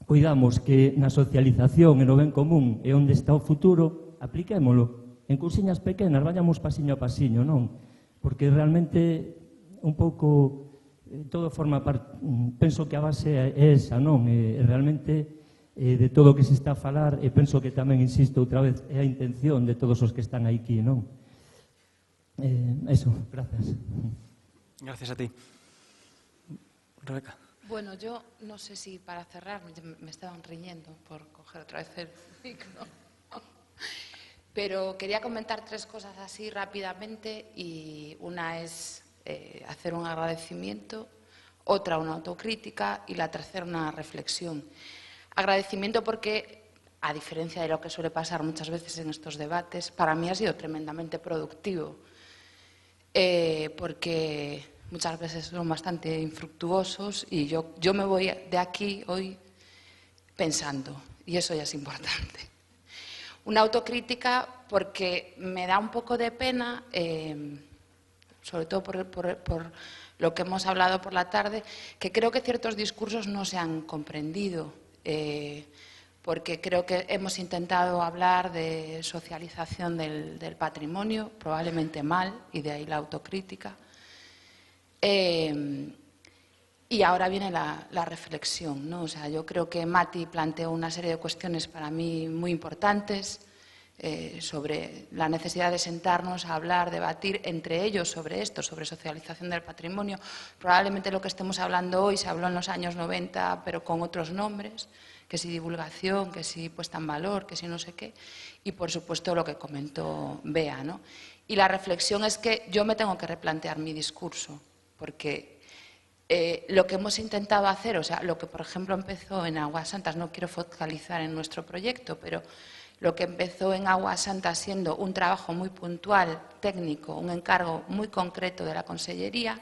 coidamos que na socialización e no ben común é onde está o futuro, apliquémolo. En cousiñas pequenas, vayamos pasiño a pasiño, non? Porque realmente un pouco todo forma parte, penso que a base é esa, non? Realmente de todo o que se está a falar, e penso que tamén, insisto outra vez, é a intención de todos os que están aquí, non? Eso, gracias. Gracias a ti. Rebeca. Bueno, yo no sé si para cerrar, me estaban riñendo por coger otra vez el micro, pero quería comentar 3 cosas así rápidamente, y una es hacer un agradecimiento, otra una autocrítica y la tercera una reflexión. Agradecimiento porque, a diferencia de lo que suele pasar muchas veces en estos debates, para mí ha sido tremendamente productivo, porque muchas veces son bastante infructuosos y yo me voy de aquí hoy pensando, y eso ya es importante. Una autocrítica porque me da un poco de pena, sobre todo por lo que hemos hablado por la tarde, que creo que ciertos discursos no se han comprendido, porque creo que hemos intentado hablar de socialización del patrimonio, probablemente mal, y de ahí la autocrítica. Y ahora viene la reflexión, ¿no? O sea, yo creo que Mati planteó una serie de cuestiones para mí muy importantes sobre la necesidad de sentarnos a hablar, debatir entre ellos sobre esto, sobre socialización del patrimonio. Probablemente lo que estemos hablando hoy se habló en los años 90, pero con otros nombres, que si divulgación, que si puesta en valor, que si no sé qué, y por supuesto lo que comentó Bea, ¿no? Y la reflexión es que yo me tengo que replantear mi discurso, porque lo que hemos intentado hacer, o sea, lo que por ejemplo empezó en Aguas Santas, no quiero focalizar en nuestro proyecto, pero lo que empezó en Aguas Santas siendo un trabajo muy puntual, técnico, un encargo muy concreto de la Consellería,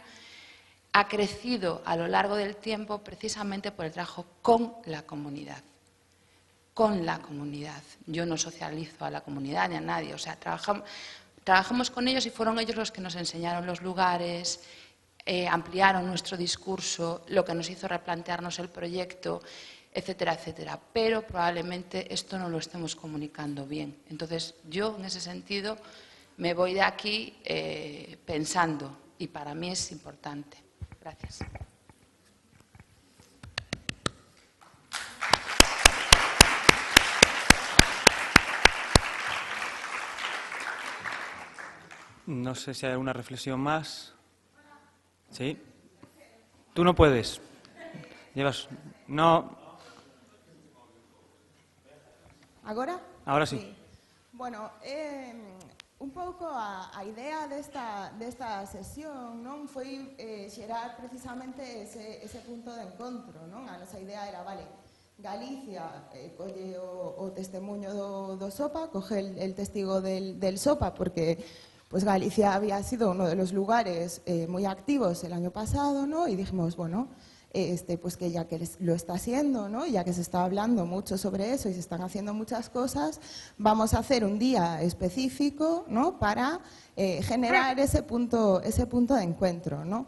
ha crecido a lo largo del tiempo precisamente por el trabajo con la comunidad. Con la comunidad. Yo no socializo a la comunidad ni a nadie, o sea, trabajamos con ellos y fueron ellos los que nos enseñaron los lugares, ampliaron nuestro discurso, lo que nos hizo replantearnos el proyecto, etcétera, etcétera. Pero probablemente esto no lo estemos comunicando bien. Entonces, yo, en ese sentido, me voy de aquí pensando, y para mí es importante. Gracias. No sé si hay alguna reflexión más. ¿Sí? Tú no puedes. Llevas... No... Agora? Ahora sí. Bueno, un pouco a idea desta sesión non foi xerar precisamente ese punto de encontro, non? A nosa idea era, vale, Galicia colle o testemunho do SOPA, coge el testigo del SOPA, porque pues Galicia había sido uno de los lugares muy activos el año pasado, ¿no? Y dijimos, bueno, pues que ya que lo está haciendo, ¿no? Ya que se está hablando mucho sobre eso y se están haciendo muchas cosas, vamos a hacer un día específico, ¿no? Para generar ese punto de encuentro, ¿no?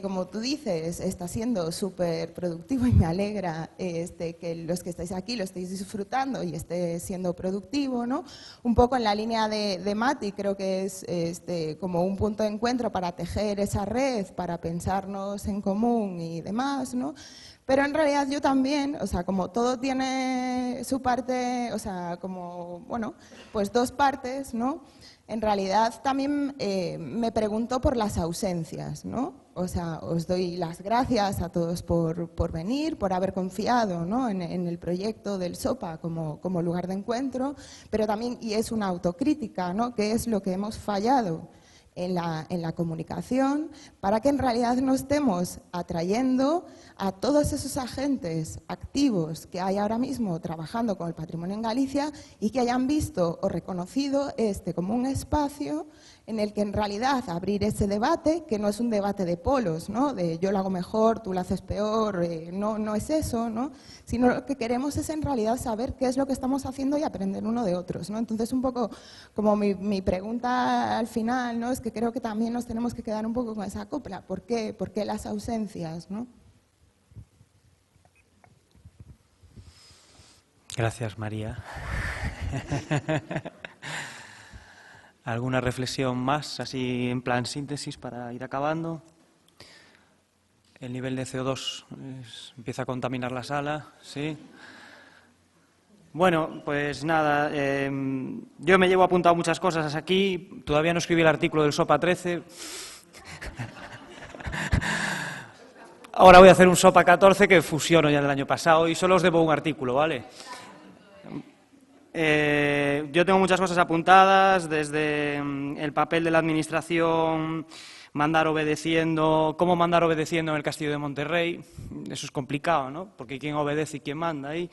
Como tú dices, está siendo súper productivo y me alegra que los que estáis aquí lo estéis disfrutando y esté siendo productivo, ¿no? Un poco en la línea de Mati, creo que es como un punto de encuentro para tejer esa red, para pensarnos en común y demás, ¿no? Pero en realidad yo también, o sea, como todo tiene su parte, o sea, como, bueno, pues 2 partes, ¿no? En realidad también me pregunto por las ausencias, ¿no? O sea, os doy las gracias a todos por venir, por haber confiado, ¿no? en el proyecto del SOPA como lugar de encuentro, pero también, y es una autocrítica, ¿no? ¿Qué es lo que hemos fallado en la comunicación para que en realidad no estemos atrayendo a todos esos agentes activos que hay ahora mismo trabajando con el patrimonio en Galicia y que hayan visto o reconocido como un espacio en el que en realidad abrir ese debate, que no es un debate de polos, ¿no? De yo lo hago mejor, tú lo haces peor, no es eso, ¿no? Sino lo que queremos es en realidad saber qué es lo que estamos haciendo y aprender uno de otros, ¿no? Entonces un poco como mi pregunta al final, ¿no? Es que creo que también nos tenemos que quedar un poco con esa copla. ¿Por qué las ausencias, ¿no? Gracias, María. ¿Alguna reflexión más, así en plan síntesis para ir acabando? El nivel de CO2 empieza a contaminar la sala, ¿sí? Bueno, pues nada, yo me llevo apuntado muchas cosas aquí, todavía no escribí el artículo del SOPA 13. Ahora voy a hacer un SOPA 14 que fusiono ya del año pasado y solo os debo un artículo, ¿vale? Yo tengo muchas cosas apuntadas, desde el papel de la Administración, mandar obedeciendo, cómo mandar obedeciendo en el Castillo de Monterrey. Eso es complicado, ¿no? Porque quién obedece y quién manda ahí.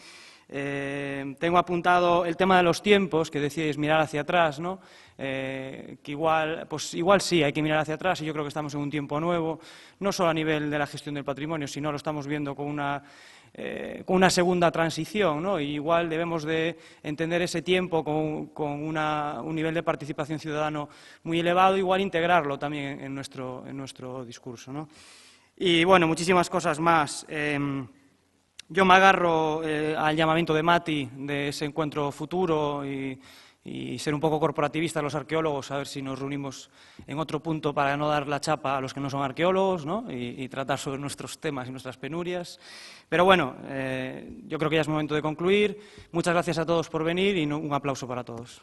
Tengo apuntado el tema de los tiempos, que decíais mirar hacia atrás, ¿no? Que igual sí, hay que mirar hacia atrás y yo creo que estamos en un tiempo nuevo, no solo a nivel de la gestión del patrimonio, sino lo estamos viendo con una segunda transición, ¿no? Y igual debemos de entender ese tiempo con un nivel de participación ciudadano muy elevado, igual integrarlo también en nuestro discurso, ¿no? Y bueno, muchísimas cosas más. Yo me agarro al llamamiento de Mati de ese encuentro futuro y ser un poco corporativistas los arqueólogos, a ver si nos reunimos en otro punto para no dar la chapa a los que no son arqueólogos, ¿no? Y tratar sobre nuestros temas y nuestras penurias. Pero bueno, yo creo que ya es momento de concluir. Muchas gracias a todos por venir y un aplauso para todos.